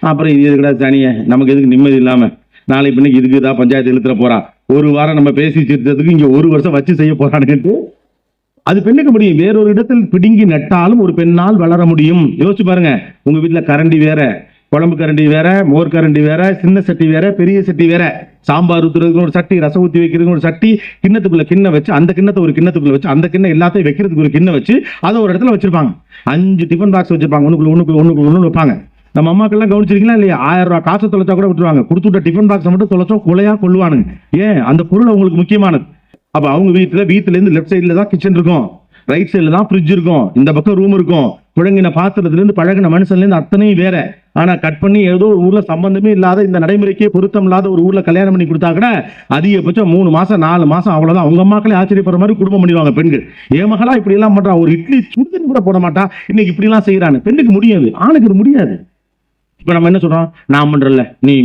அப்புறம் இது எதுக்கடா தனியா, நமக்கு எதுக்கு நிம்மதி இல்லாம நாளை பின்னைக்கு இதுக்கு தான் பஞ்சாயத்து இழுத்துற போறா, ஒரு வாரம் நம்ம பேசி சிரித்ததுக்கு இங்க 1 வருஷம் வச்சு செய்ய போறான்னு அது பெண்ணுக்கு முடியும். வேறொரு இடத்தில் பிடுங்கி நட்டாலும் ஒரு பெண்ணால் வளர முடியும். யோசிச்சு பாருங்க. உங்க வீட்டுல கரண்டி வேற, குழம்பு கரண்டி வேற, மோர் கரண்டி வேற, சின்ன சட்டி வேற, பெரிய சட்டி வேற, சாம்பார் ஊத்துறதுக்கு ஒரு சட்டி, ரசம் ஊற்றி வைக்கிறதுக்கு ஒரு சட்டி, கிண்ணத்துக்குள்ள கிண்ணம் வச்சு, அந்த கிண்ணத்தை ஒரு கிண்ணத்துக்குள்ள வச்சு, அந்த கிண்ணம் எல்லாத்தையும் வைக்கிறதுக்கு ஒரு கிண்ணம் வச்சு, அதை ஒரு இடத்துல வச்சிருப்பாங்க. 5 டிஃபன் பாக்ஸ் வச்சிருப்பாங்க, ஒண்ணுக்குள்ள வைப்பாங்க. நம்ம அம்மாக்கெல்லாம் கவனிச்சிருக்கீங்களா இல்லையா? 1000 ரூபாய் காசை தொலைச்சா கூட விட்டுருவாங்க, கொடுத்துட்ட டிஃபன் பாக்ஸை மட்டும் தொலைச்சோம் கொலையா கொள்ளுவானுங்க. ஏன்? அந்த பொருள் அவங்களுக்கு முக்கியமானது. அப்ப அவங்க வீட்டுல இருந்து லெஃப்ட் சைட்ல தான் கிச்சன் இருக்கும், ரைட் சைட்ல தான் ஃப்ரிட்ஜ் இருக்கும், இந்த பக்கம் ரூம் இருக்கும். புழங்கின பாத்திரத்துல இருந்து பழகின மனுஷன்ல இருந்து அத்தனையும் வேற. ஆனா கட் பண்ணி ஏதோ ஒரு ஊர்ல சம்பந்தமே இல்லாத, இந்த நடைமுறைக்கே பொருத்தம் இல்லாத ஒரு ஊர்ல கல்யாணம் பண்ணி கொடுத்தா கூட அதிகபட்சம் 3 மாசம் 4 மாசம் அவ்வளவுதான். அவங்க அம்மாக்களே ஆச்சரியப்படுற மாதிரி குடும்பம் பண்ணிடுவாங்க பெண்கள். ஏன் மகளா இப்படி எல்லாம் பண்றா, ஒரு இட்லி சுடுதண்ணி கூட போட மாட்டா, இன்னைக்கு இப்படி எல்லாம் செய்யறான்னு. பெண்ணுக்கு முடியாது, ஆணுக்கு இது முடியாது. இப்ப நம்ம என்ன சொல்றோம்? நான் பண்றல நீ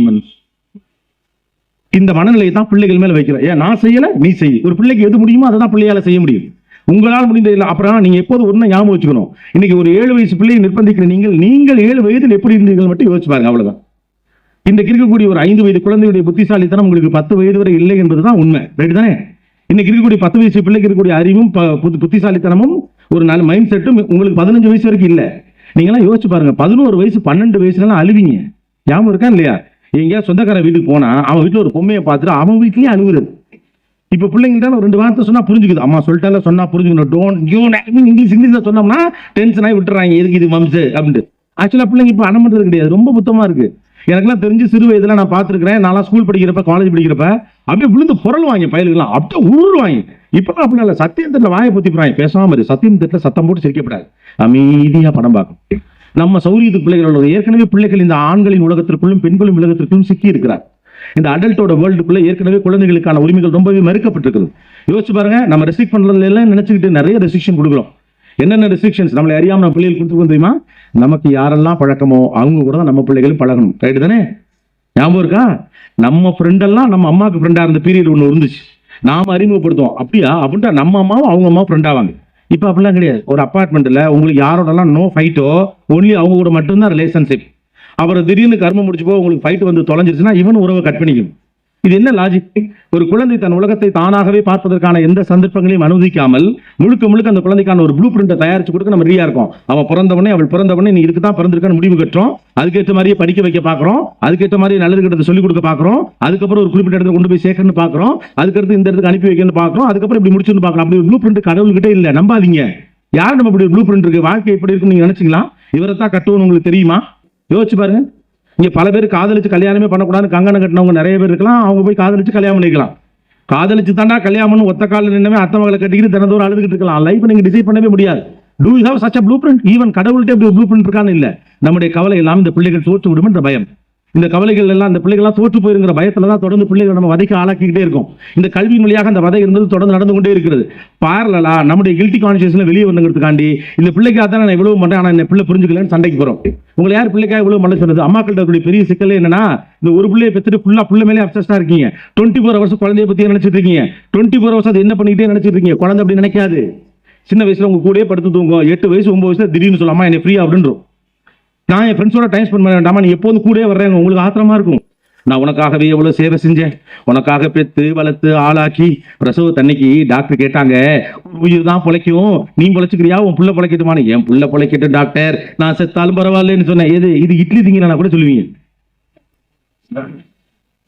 இந்த மனநிலையை தான் பிள்ளைகள் மேல வைக்கிறோம். ஏன் நான் செய்யல நீ செய். ஒரு பிள்ளைக்கு எது முடியுமோ அதை தான் பிள்ளையால செய்ய முடியும். உங்களால் முடிந்த இல்லை. அப்புறம் நீங்க எப்போது ஒண்ணு ஞாபகம் வச்சுக்கணும், இன்னைக்கு ஒரு 7 வயசு பிள்ளையை நிர்பந்திக்கிற நீங்கள் 7 வயதில் எப்படி இருந்தீர்கள் மட்டும் யோசிச்சு பாருங்க. அவ்வளவுதான். இன்றைக்கு இருக்கக்கூடிய ஒரு 5 வயது குழந்தையுடைய புத்திசாலித்தனம் உங்களுக்கு 10 வயது வரை இல்லை என்பதுதான் உண்மை. ரைட் தானே? இன்னைக்கு இருக்கக்கூடிய 10 வயசு பிள்ளைக்கு இருக்கக்கூடிய அறிவும் புத்திசாலித்தனமும் ஒரு நல்ல மைண்ட் செட்டும் உங்களுக்கு 15 வயசு வரைக்கும் இல்லை. நீங்களாம் யோசிச்சு பாருங்க. 11 வயசு 12 வயசுலாம் அழுவீங்க. ஞாபகம் இருக்கா இல்லையா? எங்கேயா சொந்தக்கார வீட்டுக்கு போனா அவன் வீட்டுல ஒரு பொம்மையை பார்த்துட்டு அவன் வீட்லயே அழுகுறது. இப்ப பிள்ளைங்கள்ட்ட 2 வார்த்தை சொன்னா புரிஞ்சுக்குது. அம்மா சொல்லிட்டால சொன்னா புரிஞ்சுக்கணும். இங்கிலீஷ்ல சொன்னோம்னா டென்ஷன் ஆகி விட்டுறாங்க, எதுக்கு இது மம்சு அப்படின்ட்டு. ஆக்சுவலா பிள்ளைங்க இப்ப அடம் பண்றது கிடையாது, ரொம்ப புத்தமா இருக்கு. எனக்குலாம் தெரிஞ்சு சிறு வயதுல நான் பார்த்துருக்கிறேன். நான் ஸ்கூல் படிக்கிறப்ப காலேஜ் படிக்கிறப்ப அப்படியே விழுந்து பொருள் வாங்கி பயலுக்கெல்லாம் அப்படியே உருவாங்க. இப்பெல்லாம் அப்படி இல்லை. சத்தியம் தட்டில் வாயை பத்திப்பாங்க, பேசாம இரு. சத்தியம் தட்டில் சத்தம் போட்டு சிரிக்கப்படாது, அமைதியா படம் பார்க்கும். நம்ம சௌரியத்துக்கு பிள்ளைகளோட ஏற்கனவே பிள்ளைகள் இந்த ஆண்களின் உலகத்திற்குள்ளும் பெண்களின் உலகத்திற்குள்ளும் சிக்கி இருக்கிறார். இந்த அடல்ட்டோட வேர்ல்டுக்குள்ள ஏற்கனவே குழந்தைகளுக்கான உரிமைகள் ரொம்பவே மறுக்கப்பட்டிருக்குது. யோசிச்சு பாருங்க. நம்ம ரெஸ்ட்ரிக்ட் பண்றதுல எல்லாம் நினைச்சுக்கிட்டு நிறைய ரெஸ்ட்ரிக்ஷன் கொடுக்குறோம். என்னென்ன ரெஸ்ட்ரிக்ஷன்ஸ் நம்மளை அறியாம நம்ம பிள்ளைகள் கொடுத்துருக்கோம் தெரியுமா? நமக்கு யாரெல்லாம் பழக்கமோ அவங்க கூட தான் நம்ம பிள்ளைகளும் பழகணும். ரைட்டு தானே? ஞாபகம் இருக்கா? நம்ம ஃப்ரெண்டெல்லாம் நம்ம அம்மாவுக்கு ஃப்ரெண்டா இருந்த பீரியட் ஒன்று இருந்துச்சு. நாம அறிமுகப்படுத்துவோம். அப்படியா அப்படின்ட்டு நம்ம அம்மாவும் அவங்க அம்மாவும் ஃப்ரெண்ட் ஆவாங்க. இப்ப அப்படிலாம் கிடையாது. ஒரு அப்பார்ட்மெண்ட்ல உங்களுக்கு யாரோடலாம் நோ ஃபைட்டோ, ஒன்லி அவங்க கூட மட்டும்தான் ரிலேஷன்ஷிப். அப்புறம் திடீர்னு கர்மம் முடிச்சு போய் உங்களுக்கு ஃபைட் வந்து தொலைஞ்சிருச்சுன்னா இவன் உறவை கட் பண்ணிக்கணும். இது என்ன லாஜிக்? ஒரு குழந்தை தன் உலகத்தை தானாகவே பார்ப்பதற்கான எந்த சந்தர்ப்பங்களையும் அனுமதிக்காமல் முழுக்க முழுக்க அந்த குழந்தைக்கான ஒரு ப்ளூ பிரிண்டை தயாரிச்சு கொடுக்க நம்ம ரெடியா இருக்கோம். அவன் பிறந்தவனே அவள் பிறந்தவனே நீ இதுக்கு தான் பிறந்திருக்கான்னு முடிவு கட்டுறோம். அதுக்கேற்ற மாதிரியே படிக்க வைக்க பார்க்குறோம். அதுக்கேற்ற மாதிரி நல்லது கிட்டத்தை சொல்லிக் கொடுக்க பார்க்குறோம். அதுக்கப்புறம் ஒரு குறிப்பிட்ட இடத்துல கொண்டு போய் சேர்க்கணும்னு பார்க்குறோம். அதுக்கடுத்து இந்த இடத்துக்கு அனுப்பி வைக்கணும்னு பார்க்குறோம். அதுக்கப்புறம் இப்படி முடிச்சுன்னு பார்க்கலாம். அப்படி ஒரு ப்ளூ பிரிண்ட் கடவுள்கிட்ட இல்லை, நம்பாதீங்க. யார் நம்ம இப்படி ப்ளூ பிரிண்ட் இருக்கு, வாழ்க்கை எப்படி இருக்குன்னு நீங்க நினைச்சீங்களா? இவரை தான் கட்டுவோம்னு உங்களுக்கு தெரியுமா? யோசிச்சு பாருங்க. இங்க பல பேர் காதலிச்சு கல்யாணமே பண்ணக்கூடாதுன்னு கங்கணம் கட்டினவங்க நிறைய பேர் இருக்கலாம். அவங்க போய் காதலிச்சு கல்யாணம் பண்ணிக்கலாம். காதலிச்சு தாண்டா கல்யாணம் ஒத்த காலில் நின்னவே அத்தை மகளை கட்டிக்கிட்டு தினந்தோறும் அழுதுகிட்டு இருக்கலாம். லைஃப் நீங்க டிசைட் பண்ணவே முடியாது. Do you have such a blueprint? Even கடவுள்கிட்ட இப்படி ப்ளூ பிரிண்ட் இருக்கான்னு இல்லை. நம்முடைய கவலை எல்லாம் இந்த பிள்ளைகள் தோற்று விடும் என்ற பயம். இந்த கவலைகள் எல்லாம் இந்த பிள்ளைகள்லாம் தோற்று போயிருங்கிற பயத்துல தான் தொடர்ந்து பிள்ளைகள் நம்ம வதைக்க ஆளாக்கிக்கிட்டே இருக்கும். இந்த கல்வி மொழியாக அந்த வதை இருந்தது தொடர்ந்து நடந்து கொண்டே இருக்கிறது. பார்லலா நம்முடைய கில்ட்டி கான்சியஸ்ல வெளியே வந்துங்கிறதுக்காண்டி இந்த பிள்ளைக்காக தான் நான் இவ்வளவு பண்றேன், ஆனா என்ன பிள்ளை புரிஞ்சுக்கலன்னு சண்டைக்கு போறோம். உங்களை யார் பிள்ளைக்காக இவ்வளவு பண்ண சொன்னது? அம்மாக்கள்கிட்ட இருக்கக்கூடிய பெரிய சிக்கல் என்னன்னா, இந்த ஒரு பிள்ளையை பெற்றுட்டு ஃபுல்லா பிள்ளை மேலே அப்சஸ்டா இருக்கீங்க. 24 hours குழந்தைய பத்தியே நினைச்சிட்டு இருக்கீங்க. 24 hours அது என்ன பண்ணிட்டே நினைச்சிட்டு இருக்கீங்க. குழந்தை அப்படி நினைக்காது. சின்ன வயசுல உங்க கூடயே படுத்து தூங்கும். 8 வயசு 9 வயசுல திடீர்னு சொல்லாமா என்ன ஃப்ரீ அப்படின்றோம். நான் என் ஃப்ரெண்ட்ஸோட டைம் ஸ்பெண்ட் பண்ண வேண்டாமா? நீ எப்போதும் கூட வர்றேங்க, உங்களுக்கு ஆத்திரமா இருக்கும். நான் உனக்காகவே எவ்வளவு சேவை செஞ்சேன், உனக்காக பெத்து வளர்த்து ஆளாக்கி பிரசவ தன்னைக்கு டாக்டர் கேட்டாங்க, உயிர் தான் பிழைக்கும், நீ பிழைச்சிக்கிறியா உன் புள்ள பிழைக்கட்டுமான்னு. என் புள்ள பிழைக்கட்டு டாக்டர், நான் செத்தாலும் பரவாயில்லன்னு சொன்னேன். இது இட்லி திங்கிறா கூட சொல்லுவீங்க.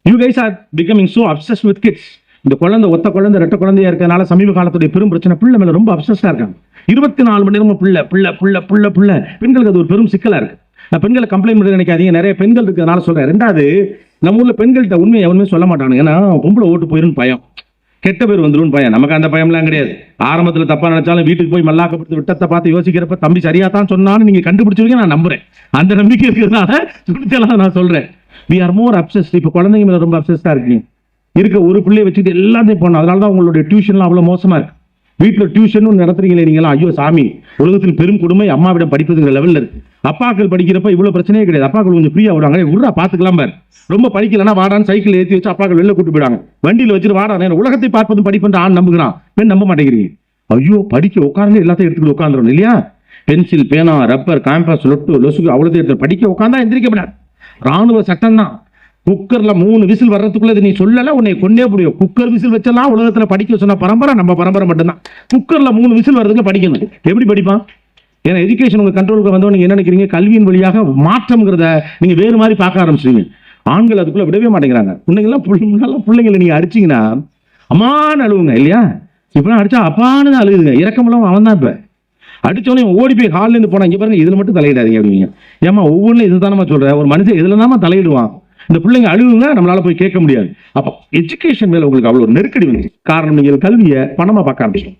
You guys are becoming so obsessed with kids. இந்த குழந்தை ஒத்த குழந்தை ரெட்ட குழந்தையா இருக்கனால சமீப காலத்துடைய பெரும் பிரச்சனை, பிள்ளை மேல ரொம்ப அப்சஸ்டா இருக்காங்க. 24 மணி நேரமும் பிள்ளை பிள்ளை பிள்ளை பிள்ளை பிள்ளை. பெண்களுக்கு அது ஒரு பெரும் சிக்கலா இருக்கு. நான் பெண்களை கம்ப்ளைண்ட் பண்ணி நினைக்காதீங்க, நிறைய பெண்கள் இருக்கிறதுனால சொல்றேன். ரெண்டாவது, நம்ம ஊர்ல பெண்கள்கிட்ட உண்மையை எவனுமே சொல்ல மாட்டானுங்க. ஏன்னா பொம்பளை ஓட்டு போயிருந்து பயம், கெட்ட பேர் வந்துடும் பயம். நமக்கு அந்த பயம்லாம் கிடையாது. ஆரம்பத்தில் தப்பா நினைச்சாலும் வீட்டுக்கு போய் மல்லாக்கப்படுத்து விட்டத்தை பார்த்து யோசிக்கிறப்ப தம்பி சரியா தான் சொன்னான்னு நீங்க கண்டுபிடிச்சிருக்கீங்க, நான் நம்புறேன். அந்த நம்பிக்கை இருக்கிறதுனால நான் சொல்றேன். we are more obsessed. இப்போ குழந்தைங்க மேல ரொம்ப அப்சஸ்டா இருக்கீங்க. இருக்க ஒரு பிள்ளையை வச்சுட்டு எல்லாத்தையும் போனோம். அதனால தான் உங்களுடைய டியூஷன்லாம் அவ்வளவு மோசமா இருக்கு. வீட்டில் டியூஷன் நடத்துறீங்களே நீங்களா, ஐயோ சாமி, உலகத்தில் பெரும் கொடுமை அம்மாவிடம் படிப்பதுங்கிற லெவலில் இருக்கு. அப்பாக்கள் படிக்கிறப்ப இவ்வளவு பிரச்சனையே கிடையாது. அப்பாக்கள் கொஞ்சம் ஃப்ரீயா விடுவாங்க, உருடா பாத்துக்கலாம் பாரு. ரொம்ப படிக்கலன்னா வாடான்னு சைக்கிள் ஏற்றி வச்சு அப்பாக்கள் வெளில கூட்டு போயிடுவாங்க. வண்டியில் வச்சுட்டு வாடா, உலகத்தை பார்ப்பதும் படிப்புன்ற ஆண் நம்புகிறான், பெண் நம்ப மாட்டேங்கிறீங்க. ஐயோ படிக்க உட்காந்து எல்லாத்தையும் எடுத்துக்கிட்டு உட்காந்துரும் இல்லையா? பென்சில் பேனா ரப்பர் காம்பஸ் லொட்டு லொசுக்கு அவ்வளவு எடுத்து படிக்க உட்காந்தா எந்திரிக்கப்படாது. ராணுவ சட்டம் தான். குக்கர்ல 3 விசில் வர்றதுக்குள்ள நீ சொல்லல உன்னை கொண்டே முடியும். குக்கர் விசில் வச்செல்லாம் உலகத்துல படிக்க சொன்ன பரம்பரை நம்ம பரம்பரை மட்டும்தான். குக்கர்ல 3 விசில் வர்றதுக்கு படிக்கணும். எப்படி படிப்பான்? ஏன்னா எஜுகேஷன் உங்க கண்ட்ரோலுக்கு வந்தவங்க நீங்க என்ன நினைக்கிறீங்க? கல்வியின் வழியாக மாற்றம்ங்கிறத நீங்க வேறு மாதிரி பார்க்க ஆரம்பிச்சிருங்க. ஆண்கள் அதுக்குள்ள விடவே மாட்டேங்கிறாங்க. பிள்ளைங்களை நீங்க அடிச்சீங்கன்னா அம்மான்னு அழுவுங்க இல்லையா? இப்ப அடிச்சா அப்பான்னு தான் அழுகுதுங்க. இறக்கமெல்லாம் அவன் தான். இப்ப அடிச்சோடனே ஓடி போய் ஹால்ல இருந்து போனா இங்க பாருங்க, இதுல மட்டும் தலையிடாதீங்க அப்படிங்க. ஏமா ஒவ்வொன்றும் இதுதானமா சொல்றேன், ஒரு மனுஷன் இதுல தானமா தலையிடுவான். இந்த பிள்ளைங்க அழுகுங்க, நம்மளால போய் கேட்க முடியாது. அப்போ எஜுகேஷன் மேல உங்களுக்கு அவ்வளவு ஒரு நெருக்கடி வந்து காரணம், நீங்கள் கல்வியை பணமா பார்க்க ஆரம்பிச்சிட்டோம்,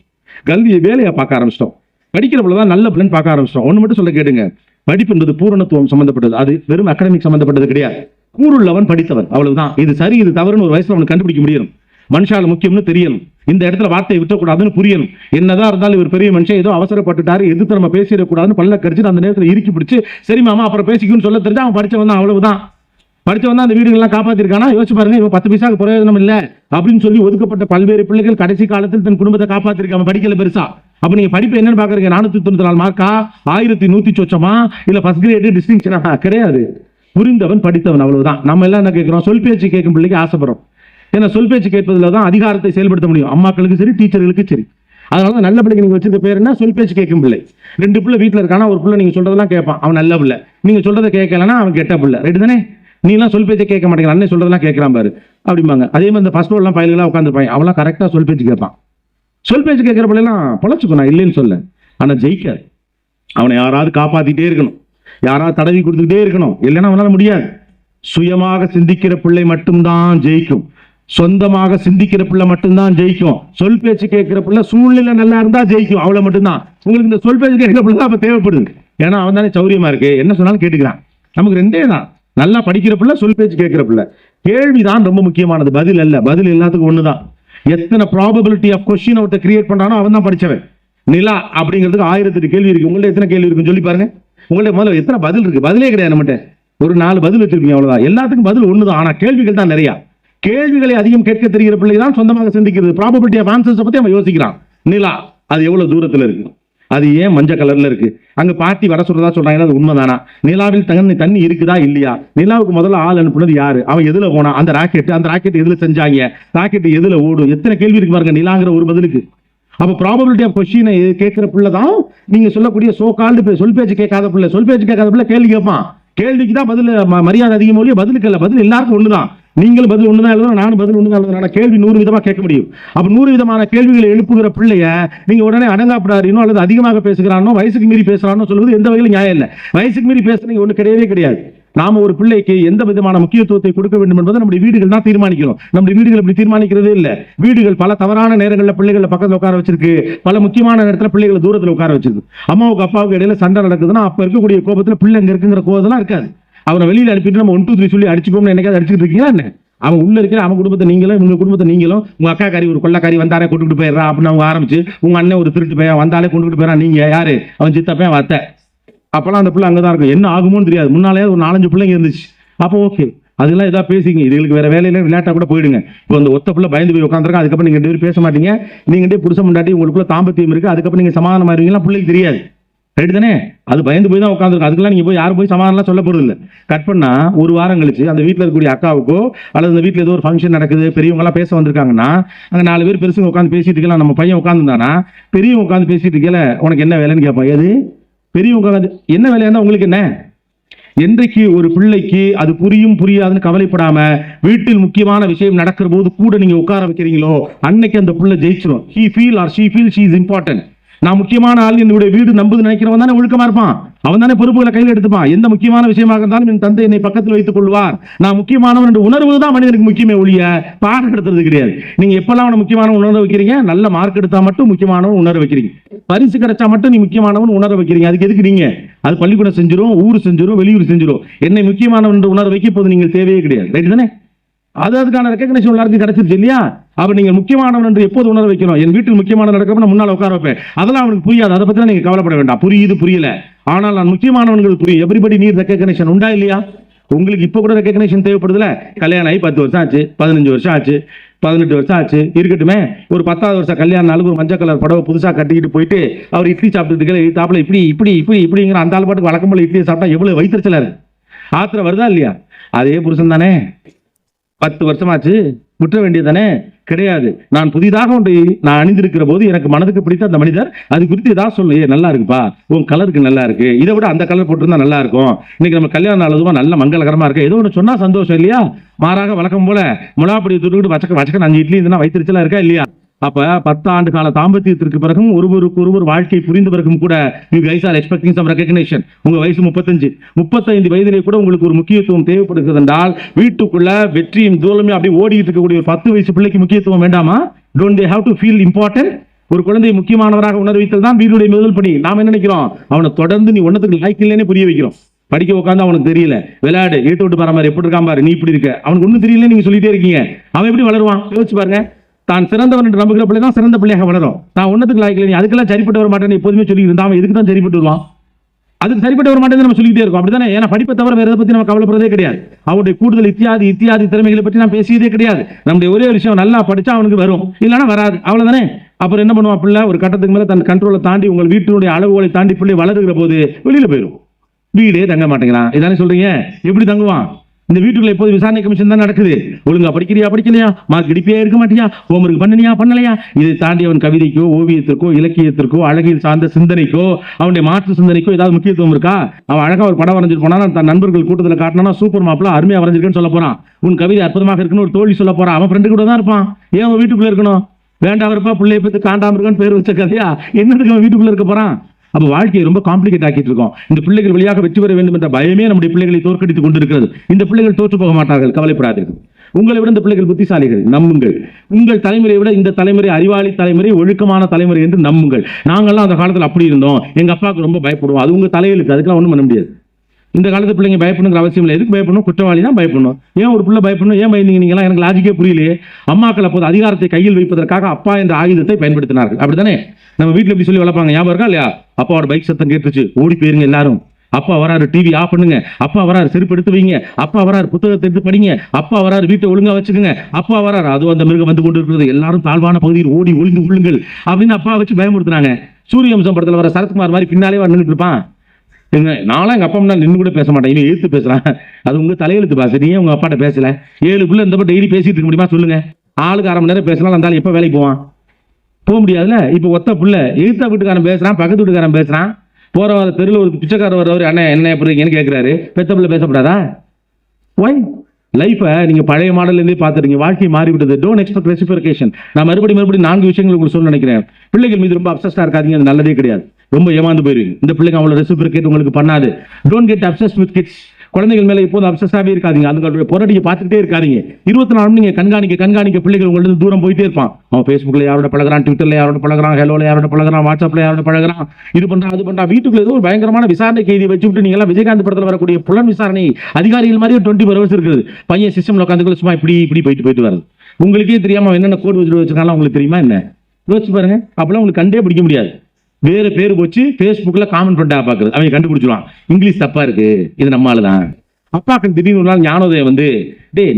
கல்வியை வேலையா பார்க்க ஆரம்பிச்சிட்டோம். படிக்கிற பிள்ளைதான் நல்ல பிள்ளைன்னு பார்க்க ஆரம்பிச்சிட்டோம். ஒண்ணு மட்டும் சொல்ல கேட்டுங்க, படிப்பு என்பது பூரணத்துவம் சம்பந்தப்பட்டது. அது வெறும் அகாடமிக் சம்பந்தப்பட்டது கிடையாது. கூறுள்ளவன் படித்தவன், அவ்வளவுதான். இது சரி இது தவறுன்னு ஒரு வயசுல அவனுக்கு கண்டுபிடிக்க முடியணும். மனுஷால முக்கியம்னு தெரியணும். இந்த இடத்துல வார்த்தையை விட்டக்கூடாதுன்னு புரியணும். என்னதான் இருந்தாலும் இவர் பெரிய மனுஷன், ஏதோ அவசரப்பட்டுட்டாரு, எதிர்த்து நம்ம பேசிடக்கூடாதுன்னு பல்ல கடிச்சிட்டு அந்த நேரத்தில் இறுக்கி பிடிச்சி சரி மாமா அப்புறம் பேசிக்குன்னு சொல்ல தெரிஞ்சா அவன் படிச்சவன் தான், அவ்வளவுதான். படிச்சவன் தான் அந்த வீடுகள்லாம் காப்பாத்திருக்கானா? யோசிச்சு பாருங்க. இவன் 10 பைசாக்கு பிரயோஜனம் இல்லை அப்படின்னு சொல்லி ஒதுக்கப்பட்ட பல்வேறு பிள்ளைகள் கடைசி காலத்தில் தன் குடும்பத்தை காப்பாத்திருக்காம படிக்கல பெருசா. அப்ப நீங்க படிப்பு என்னன்னு பாக்குறீங்க? 494 மார்க்கா, 1100 சொச்சமா, இல்ல ஃபர்ஸ்ட் கிரேட் டிஸ்டிங்ஷனா? கிடையாது. புரிந்தவன் படித்தவன், அவ்வளவுதான். நம்ம எல்லாம் என்ன கேட்கிறோம்? சொல் பேச்சு கேட்கும் பிள்ளைக்கு ஆசைப்படுறோம். ஏன்னா சொல் பேச்சு கேட்பதுல தான் அதிகாரத்தை செயல்படுத்த முடியும். அம்மாக்களுக்கு சரி, டீச்சர்களுக்கு சரி. அதனால நல்ல பிள்ளைக்கு நீங்க வச்சிருக்க பேர் என்ன? சொல் பேச்சு கேட்கும் பிள்ளை. 2 பிள்ளை வீட்டுல இருக்கானா, ஒரு பிள்ளை நீங்க சொல்றதெல்லாம் கேட்பான், அவன் நல்ல பிள்ளை. நீங்க சொல்றதை கேட்கலன்னா அவன் கெட்ட பிள்ளை. ரைட்டு தானே? நீ எல்லாம் சொல் பேச்சை கேட்க மாட்டேங்கிற, அண்ணன் சொல்றதெல்லாம் கேட்கறான் பாரு அப்படிம்பாங்க. அதே மாதிரி இந்த ஃபர்ஸ்ட் எல்லாம் பயல்களா உட்காந்துருப்பாங்க, அவெல்லாம் கரெக்டா சொல் பேச்சு கேட்பான். சொல் பேச்சு கேட்கிற பிள்ளைலாம் பொழைச்சுக்கும், நான் இல்லைன்னு சொல்ல. ஆனா ஜெயிக்காது. அவனை யாராவது காப்பாத்திட்டே இருக்கணும், யாராவது தடவி கொடுத்துக்கிட்டே இருக்கணும், இல்லைன்னா அவனால முடியாது. சுயமாக சிந்திக்கிற பிள்ளை மட்டும்தான் ஜெயிக்கும். சொந்தமாக சிந்திக்கிற பிள்ளை மட்டும்தான் ஜெயிக்கும். சொல் பேச்சு கேட்கிற பிள்ளை சூழ்நிலை நல்லா இருந்தா ஜெயிக்கும், அவ்வளவு மட்டும்தான். உங்களுக்கு இந்த சொல் பேச்சு கேட்கிற பிள்ளை தான் அப்ப தேவைப்படுது. ஏன்னா அவன் தானே சௌரியமா இருக்கு, என்ன சொன்னாலும் கேட்டுக்கிறான். நமக்கு 2 தான், நல்லா படிக்கிற பிள்ளை, சொல் பேச்சு கேட்கிற பிள்ளை. கேள்விதான் ரொம்ப முக்கியமானது, பதில் அல்ல. பதில் எல்லாத்துக்கும் ஒண்ணுதான். எத்தனை ப்ராபபிலிட்டி ஆஃப் கொஸ்டின் அவர்கிட்ட கிரியேட் பண்றானோ அவன் தான் படிச்சவன். நிலா அப்படிங்கிறதுக்கு 1008 கேள்வி இருக்கு. உங்கள்ட்ட எத்தனை கேள்வி இருக்குன்னு சொல்லி பாருங்க. உங்கள்ட்ட முதல்ல எத்தனை பதில் இருக்கு? பதிலே கிடையாது நம்மகிட்ட. ஒரு 4 பதில் வச்சிருக்கீங்க, அவ்வளவுதான். எல்லாத்துக்கும் பதில் ஒண்ணுதான், ஆனா கேள்விகள் தான் நிறைய. கேள்விகளை அதிகம் கேட்க தெரிகிற பிள்ளை தான் சொந்தமாக சிந்திக்கிறது. ப்ராபபிலிட்டி ஆஃப் ஆன்சர்ஸ் பத்தி அவன் யோசிக்கிறான். நிலா அது எவ்வளவு தூரத்துல இருக்கு, அது ஏன் மஞ்சள் கலர்ல இருக்கு? அங்க பாட்டி வர சொல்றதா சொல்றாங்க, அது உண்மைதானா? நிலாவில் தண்ணி இருக்குதா இல்லையா? நிலாவுக்கு முதல்ல ஆள் அனுப்புனது யாரு? அவன் எதுல போனா? அந்த ராக்கெட் எதுல செஞ்சாங்க? ராக்கெட் எதுல ஓடும்? எத்தனை கேள்வி இருக்கு பாருங்க நிலாங்கிற ஒரு பதிலுக்கு. அப்ப ப்ராபபிலிட்டி ஆஃப் கொஸ்டினை கேட்கிற பிள்ளை தான் நீங்க சொல்லக்கூடிய சோ கால்டு சொல் பேச்சு கேட்காத பிள்ளை கேள்வி கேட்பான். கேள்விக்கு தான் பதில் மரியாதை அதிகமாக ஒழிய பதிலுக்கு இல்ல. பதில் எல்லாருக்கும் ஒண்ணுதான். நீங்களும் பதில் ஒண்ணுதான் எழுதணும், நானும் பதில் ஒண்ணுதான் எழுதணும். கேள்வி 100 விதமா கேட்க முடியும். அப்ப 100 விதமான கேள்விகளை எழுப்புகிற பிள்ளைய நீங்க உடனே அடங்காப்படாரினோ அல்லது அதிகமாக பேசுகிறானோ, வயசுக்கு மீறி பேசுறானோ சொல்வது எந்த வகையிலும் நியாயம் இல்லை. வயசுக்கு மீறி பேசுறீங்க ஒண்ணு கிடையவே கிடையாது. நாம ஒரு பிள்ளைக்கு எந்த விதமான முக்கியத்துவத்தை கொடுக்க வேண்டும் என்பதை நம்முடைய வீடுகள் தான் தீர்மானிக்கிறோம். நம்முடைய வீடுகள் இப்படி தீர்மானிக்கிறதே இல்ல. வீடுகள் பல தவறான நேரங்களில் பிள்ளைகளை பக்கத்துல உட்கார வச்சிருக்கு, பல முக்கியமான நேரத்துல பிள்ளைகளை தூரத்துல உட்கார வச்சிருக்கு. அம்மாவுக்கு அப்பாவுக்கு இடையில சண்டை நடக்குதுன்னா அப்ப இருக்கக்கூடிய கோபத்துல பிள்ளை அங்க இருக்குங்கிற கோபத்தெல்லாம் இருக்காது. அவனை வெளியில அனுப்பிட்டு நம்ம 1 2 3 சொல்லி அடிச்சுக்கோம்னு என்னைக்காவது அடிச்சுட்டு இருக்கீங்களா என்ன? அவன் உள்ள இருக்கிற அவன் குடும்பத்தை நீங்களும் உங்க குடும்பத்தை நீங்களும் உங்க அக்காக்காரி ஒரு கொள்ளக்காரி வந்தாரே கொண்டுட்டு போயிடுறா அப்படின்னு அவங்க ஆரம்பிச்சு, உங்க அண்ணன் ஒரு திருட்டு பையன் வந்தாலே கொண்டுட்டு போயிடறான், நீங்க யாரு? அவன் சித்தப்பையன் வத்த. அப்பெல்லாம் அந்த பிள்ளை அங்கதான் இருக்கும். என்ன ஆகுமோன்னு தெரியாது. முன்னாலே ஒரு 4 5 பிள்ளைங்க இருந்துச்சு. அப்போ ஓகே, அதெல்லாம் ஏதாவது பேசிங்க, இதுகளுக்கு வேற வேலையில விளையாட்டா கூட போயிடுங்க. இப்போ அந்த ஒத்த பிள்ளை பயந்து போய் உட்காந்துருக்கா, அதுக்கப்புறம் நீங்க 2 பேரும் பேச மாட்டீங்க. நீங்க புருஷன் முன்னாடி உங்களுக்குள்ள தாம்பத்தியம் இருக்கு, அதுக்கப்புறம் நீங்க சமாதானம் ஆயிருவீங்களா? பிள்ளைக்கு தெரியாது. ரைட்டு தானே? அது பயந்து போய் தான் உட்காந்துருக்கும். அதுக்கெல்லாம் நீங்க போய் யாரும் போய் சமாதானம் சொல்ல போறது இல்லை. கட் பண்ணா ஒரு வாரம் கழிச்சு அந்த வீட்டில் இருக்கக்கூடிய அக்காவுக்கோ அல்லது அந்த வீட்டில் ஏதோ ஒரு ஃபங்க்ஷன் நடக்குது, பெரியவங்க எல்லாம் பேச வந்திருக்காங்கன்னா அங்க 4 பேர் பெருசுங்க உட்காந்து பேசிட்டு இருக்கலாம். நம்ம பையன் உட்காந்துருந்தானா பெரியவங்க உட்காந்து பேசிட்டு இருக்கல, உனக்கு என்ன வேலைன்னு கேட்பான். எது பெரியவங்க உட்காந்து என்ன வேலையா உங்களுக்கு என்ன? என்றைக்கு ஒரு பிள்ளைக்கு அது புரியும் புரியாதுன்னு கவலைப்படாம வீட்டில் முக்கியமான விஷயம் நடக்கிற போது கூட நீங்க உட்கார வைக்கிறீங்களோ, அன்னைக்கு அந்த பிள்ளை ஜெயிச்சிடும். he feel or she feel she is important. நான் முக்கியமான ஆள், என்னுடைய வீடு நம்புது நினைக்கிறவன் தானே ஒழுக்கமா இருப்பான். அவன் தானே பொறுப்புகளை கையில் எடுத்துப்பான். எந்த முக்கியமான விஷயமாக இருந்தாலும் என் தந்தை என்னை பக்கத்தில் வைத்துக் கொள்வார், நான் முக்கியமானவன் என்று உணர்வுதான் மனிதனுக்கு முக்கியமே ஒழிய பாடம் எடுத்துறது கிடையாது. நீங்க எப்பெல்லாம் அவனை முக்கியமானவன் உணர வைக்கிறீங்க? நல்ல மார்க் எடுத்தா மட்டும் முக்கியமானவன் உணர வைக்கிறீங்க. பரிசு கிடைச்சா மட்டும் நீ முக்கியமானவன் உணர வைக்கிறீங்க. அதுக்கு எதுக்கு நீங்க? அது பள்ளிக்கூடம் செஞ்சிடும், ஊர் செஞ்சிடும், வெளியூர் செஞ்சிடும். என்னை முக்கியமானவன் என்று உணர வைக்க போது நீங்கள் தேவையே கிடையாது. ரைட் தானே? அதுக்கான ரெக்கக்னேஷன் எல்லாருக்கும் கிடைச்சிருச்சு இல்லையா? அப்ப நீங்க முக்கியமானவன் என்று எப்போது உணர வைக்கணும்? என் வீட்டில் முக்கியமான நடக்கிறப்ப நான் முன்னால உட்கார வைப்பேன். அதெல்லாம் அவனுக்கு புரியாது. அதை பத்தி நீங்க கவலைப்பட வேண்டாம். புரியுது புரியல, ஆனால் நான் முக்கியமானவன்கள் புரியும். Everybody need recognition. உண்டா இல்லையா? உங்களுக்கு இப்ப கூட ரெக்கக்னேஷன் தேவைப்படுதுல. கல்யாணம் ஆகி 10 வருஷம் ஆச்சு, 15 வருஷம் ஆச்சு, 18 வருஷம் ஆச்சு, இருக்கட்டுமே. ஒரு 10வது வருஷம் கல்யாண நாளுக்கு ஒரு மஞ்சள் கலர் புடவை புதுசா கட்டிக்கிட்டு போயிட்டு அவர் இட்லி சாப்பிட்டு தாப்புல இப்படி இப்படி இப்படி இப்படிங்கிற அந்த ஆள் பாட்டுக்கு வழக்கம் போல இட்லியை சாப்பிட்டா எவ்வளவு வயிற்றுச்சலா இருக்கு, ஆத்திரம் வருதா இல்லையா? அதே புருஷன் தானே 10 வருஷமாச்சு, விட்டுற வேண்டியது தானே? கிடையாது. நான் புதிதாக ஒன்றை நான் அணிந்திருக்கிற போது எனக்கு மனதுக்கு பிடித்த அந்த மனிதர் அது குறித்து ஏதாவது சொல்லு, நல்லா இருக்குப்பா, உன் கலருக்கு நல்லா இருக்கு, இதை விட அந்த கலர் போட்டிருந்தா நல்லா இருக்கும், இன்னைக்கு நம்ம கல்யாண நாள் அதுவும் நல்ல மங்களகரமா இருக்கு, ஏதோ ஒன்று சொன்னா சந்தோஷம் இல்லையா? மாறாக வழக்கம் போல முலாப்படி துருக்கிட்டு வச்சக்க 5 இட்லி இருந்தா வயிற்றுச்சலா இருக்கா இல்லையா? அப்ப 10 ஆண்டு கால தாம்பத்தியத்திற்கு பிறகும் ஒருவருக்கு ஒருவர் வாழ்க்கை புரிந்த பிறகும் கூட you guys are expecting some recognition. உங்க வயசு 35 வயதிலே கூட உங்களுக்கு ஒரு முக்கியத்துவம் தேவைப்படுகிறது என்றால் வீட்டுக்குள்ள வெற்றியும் தூரமே அப்படி ஓடிட்டு இருக்கக்கூடிய ஒரு 10 வயசு பிள்ளைக்கு முக்கியத்துவம் வேண்டாமா? don't they have to feel important? ஒரு குழந்தையை முக்கியமானவராக உணர்வித்தல் தான் வீடுடைய முதல் பணி. நாம என்ன நினைக்கிறோம்? அவனை தொடர்ந்து நீ ஒன்னத்துக்கு லாய்க்கு இல்லைன்னு புரிய வைக்கிறோம். படிக்க உட்காந்து அவனுக்கு தெரியல, விளையாடு, வீட்டு விட்டு பாரு மாதிரி எப்படி இருக்கான் பாரு, நீ இப்படி இருக்க, அவனுக்கு ஒன்றும் தெரியல, நீங்க சொல்லிட்டே இருக்கீங்க. அவன் எப்படி வளருவான்? யோசிச்சு பாருங்க. தான் சிறந்தவன் என்று நம்புகிற பிள்ளை தான் சிறந்த பிள்ளையாக வளரும். நான் ஒன்னத்துக்கு லாய்க்கல, நீ அதுக்கெல்லாம் சரிப்பட்டு வர மாட்டேன்னு எப்போதுமே சொல்லி இருந்தா அவன் எதுக்கு தான் சரிப்பட்டு வருவான்? அதுக்கு சரிப்பட்டு வர மாட்டேன்னு நம்ம சொல்லிட்டே இருக்கோம். அப்படித்தானே? ஏன்னா படிப்பை தவிர வேற எதை பத்தி நம்ம கவலைப்படுறதே கிடையாது. அவனுடைய கூடுதல் இத்தியாதி திறமைகளை பற்றி நான் பேசியதே கிடையாது. நம்முடைய ஒரே விஷயம், நல்லா படிச்சா அவனுக்கு வரும், இல்லைன்னா வராது, அவ்வளவுதானே. அப்புறம் என்ன பண்ணுவான் பிள்ளை? ஒரு கட்டத்துக்கு மேல தன் கண்ட்ரோலை தாண்டி உங்கள் வீட்டினுடைய அளவுகளை தாண்டி பிள்ளை வளருகிற போது வெளியில போயிடும். வீடே தங்க மாட்டேங்கிறான். இதானே சொல்றீங்க? எப்படி தங்குவான்? இந்த வீட்டுக்குள்ள எப்போது விசாரணை கமிஷன் தான் நடக்குது. ஒழுங்கா படிக்கலையா, மார்க் இடிப்பே இருக்க மாட்டியா, ஹோம்வொர்க் பண்ணலையா. இதை தாண்டி அவன் கவிதைக்கோ ஓவியத்திற்கோ இலக்கியத்திற்கோ அழகில் சார்ந்த சிந்தனைக்கோ அவனுடைய மாற்று சிந்தனைக்கோ ஏதாவது முக்கியத்துவம் இருக்கா? அவன் அழகா ஒரு படம் வரைஞ்சிட்டு போனா தன் நண்பர்கள் கூட்டத்தில் காட்டினா சூப்பர் மாப்பிள அருமையா வரைஞ்சிருக்கேன்னு சொல்ல போறான். உன் கவிதை அற்புதமாக இருக்குன்னு ஒரு தோழி சொல்ல போறான். அவன் ஃப்ரெண்டு கூட தான் இருப்பான். ஏன் அவன் வீட்டுக்குள்ள இருக்கணும்? வேண்டாம் இருப்பா, பிள்ளைய பத்தி காண்டாம இருக்கான்னு பேர் வச்ச கதையா? என்னதுக்கு அவன் வீட்டுக்குள்ள இருக்க போறான்? அப்ப வாழ்க்கையை ரொம்ப காம்ப்ளிகேட் ஆக்கிட்டு இருக்கோம். இந்த பிள்ளைகள் வழியாக வெற்றி பெற வேண்டும் என்ற பயமே நம்முடைய பிள்ளைகளை தோற்கடித்துக் கொண்டிருக்கிறது. இந்த பிள்ளைகள் தோற்று போக மாட்டார்கள், கவலைப்படாதீர்கள். உங்களை விட இந்த பிள்ளைகள் புத்திசாலிகள், நம்புங்கள். உங்கள் தலைமுறையை விட இந்த தலைமுறை அறிவாளி தலைமுறை, ஒழுக்கமான தலைமுறை என்று நம்புங்கள். நாங்கள்லாம் அந்த காலத்தில் அப்படி இருந்தோம், எங்க அப்பாவுக்கு ரொம்ப பயப்படுவோம், அது உங்க தலையிலுக்கு, அதுக்கெல்லாம் ஒன்றும் பண்ண முடியாது. இந்த காலத்து பிள்ளைங்க பயப்படணுங்கிற அவசியம் இல்லை. எதுக்கு பயப்படணும்? குற்றவாளி தான் பயப்படணும். ஏன் ஒரு பிள்ளை பயப்படணும்? ஏன் பயந்தீங்க நீங்களாம்? எனக்கு லாஜிக்கே புரியலையே. அம்மாக்கள் அப்போது அதிகாரத்தை கையில் வைப்பதற்காக அப்பா என்ற ஆயுதத்தை பயன்படுத்தினார்கள். அப்படித்தானே? நம்ம வீட்டில் எப்படி சொல்லி வளர்ப்பாங்க, ஞாபகம் இருக்கா இல்லையா? அப்பாவோட பைக் சத்தம் கேட்டுச்சு, ஓடி போயிருங்க எல்லாரும். அப்பா வராரு, டிவி ஆஃப் பண்ணுங்க. அப்பா வராரு, செருப்பு எடுத்து வைங்க. அப்பா வராரு, புத்தகத்தை எடுத்து படிங்க. அப்பா வராரு, வீட்டை ஒழுங்கா வச்சுக்கோங்க. அப்பா வராரு, அதுவும் அந்த மிருகம் வந்து கொண்டு இருக்கிறது, எல்லாரும் தாழ்வான பகுதியில் ஓடி ஒளிந்து கொள்ளுங்கள் அப்படின்னு அப்பா வச்சு பயமுறுத்துனாங்க. சூரியவம்சம் படத்தில் வர சரத்குமார் மாதிரி பின்னாலே நின்றுட்டு இருப்பான். நானும் எங்கள் அப்பா முன்னாடி நின்று கூட பேச மாட்டேன், இவன் எழுத்து பேசுகிறான். அது உங்கள் தலையெழுத்து பாச, நீ உங்கள் அப்பாட்ட பேசல. 7 பிள்ளை இந்த டெய்லி பேசிட்டு இருக்க முடியுமா சொல்லுங்க? ஆளுக்கு 1/2 மணி நேரம் பேசினாலும் அந்த ஆள் எப்போ வேலைக்கு போவான்? போக முடியாதுல்ல. இப்போ ஒத்த பிள்ளை எழுத்த வீட்டுக்காரன் பேசுகிறான், பக்கத்து வீட்டுக்காரன் பேசுகிறான், போகிற வர தெருவில் ஒரு பிச்சைக்காரர் வரவர் அண்ணன் என்ன எப்படி இருக்கீங்கன்னு கேட்குறாரு. பெத்த பிள்ளை பேசப்படாதா? ஒய் லைஃபை நீங்கள் பழைய மாடல்லேருந்தே பார்த்துருங்க. வாழ்க்கை மாறிவிட்டது. Don't expect reciprocation. நான் மறுபடியும் 4 விஷயங்கள் உங்களுக்கு சொல்ல நினைக்கிறேன். பிள்ளைகள் மீது ரொம்ப அப்சஸ்டாக இருக்காதீங்க, அது நல்லதே கிடையாது. ரொம்ப ஏமாந்து போயிருவீங்க. இந்த பிள்ளைங்க அவ்வளோ ரெசிபிகேட் உங்களுக்கு பண்ணாது. Don't get obsessed with kids. குழந்தைகள் மேலே எப்போதும் அப்சஸ்டாகவே இருக்காதீங்க. அதுங்களுடைய பொறடியை பார்த்துக்கிட்டே இருக்காதீங்க. 24 நாளும் நீங்கள் கண்காணிக்க பிள்ளைகள் உங்கள்ட்ட தூரம் போயிட்டே இருப்பான். அவன் ஃபேஸ்புக்கில் யாரோட பழகிறான், ட்விட்டரில் யாரோட பழகிறான், ஹெலோவில் யாரோட பழகிறான், வாட்ஸ்அப்பில் யாரோட பழகிறான், இது பண்ணுறான் அது பண்ணுறான். வீட்டுக்குள்ள ஏதோ ஒரு பயங்கரமான விசாரணை கைதி வச்சுட்டு நீங்களாம் விஜயகாந்த் படத்தில் வரக்கூடிய புலன் விசாரணை அதிகாரிகள் மாதிரி 24 hours இருக்குது. பையன் சிஸ்டமில் உட்காந்து சும்மா இப்படி போயிட்டு வருது. உங்களுக்கே தெரியாமல் என்னென்ன கோட் வச்சுருக்காங்க உங்களுக்கு தெரியுமா என்ன? யோசிச்சு பாருங்க. அப்பெல்லாம் உங்களுக்கு கண்டே பிடிக்க முடியாது. வேறு பேர் போச்சு ஃபேஸ்புக்கில் காமெண்ட் பண்ணிட்டா பார்க்குறது. அவங்க கண்டுபிடிச்சிடுவான் இங்கிலீஷ் தப்பாக இருக்கு, இது நம்ம ஆளு தான். அப்பாக்கள் திடீர்னு ஒரு நாள் ஞானோதயம் வந்து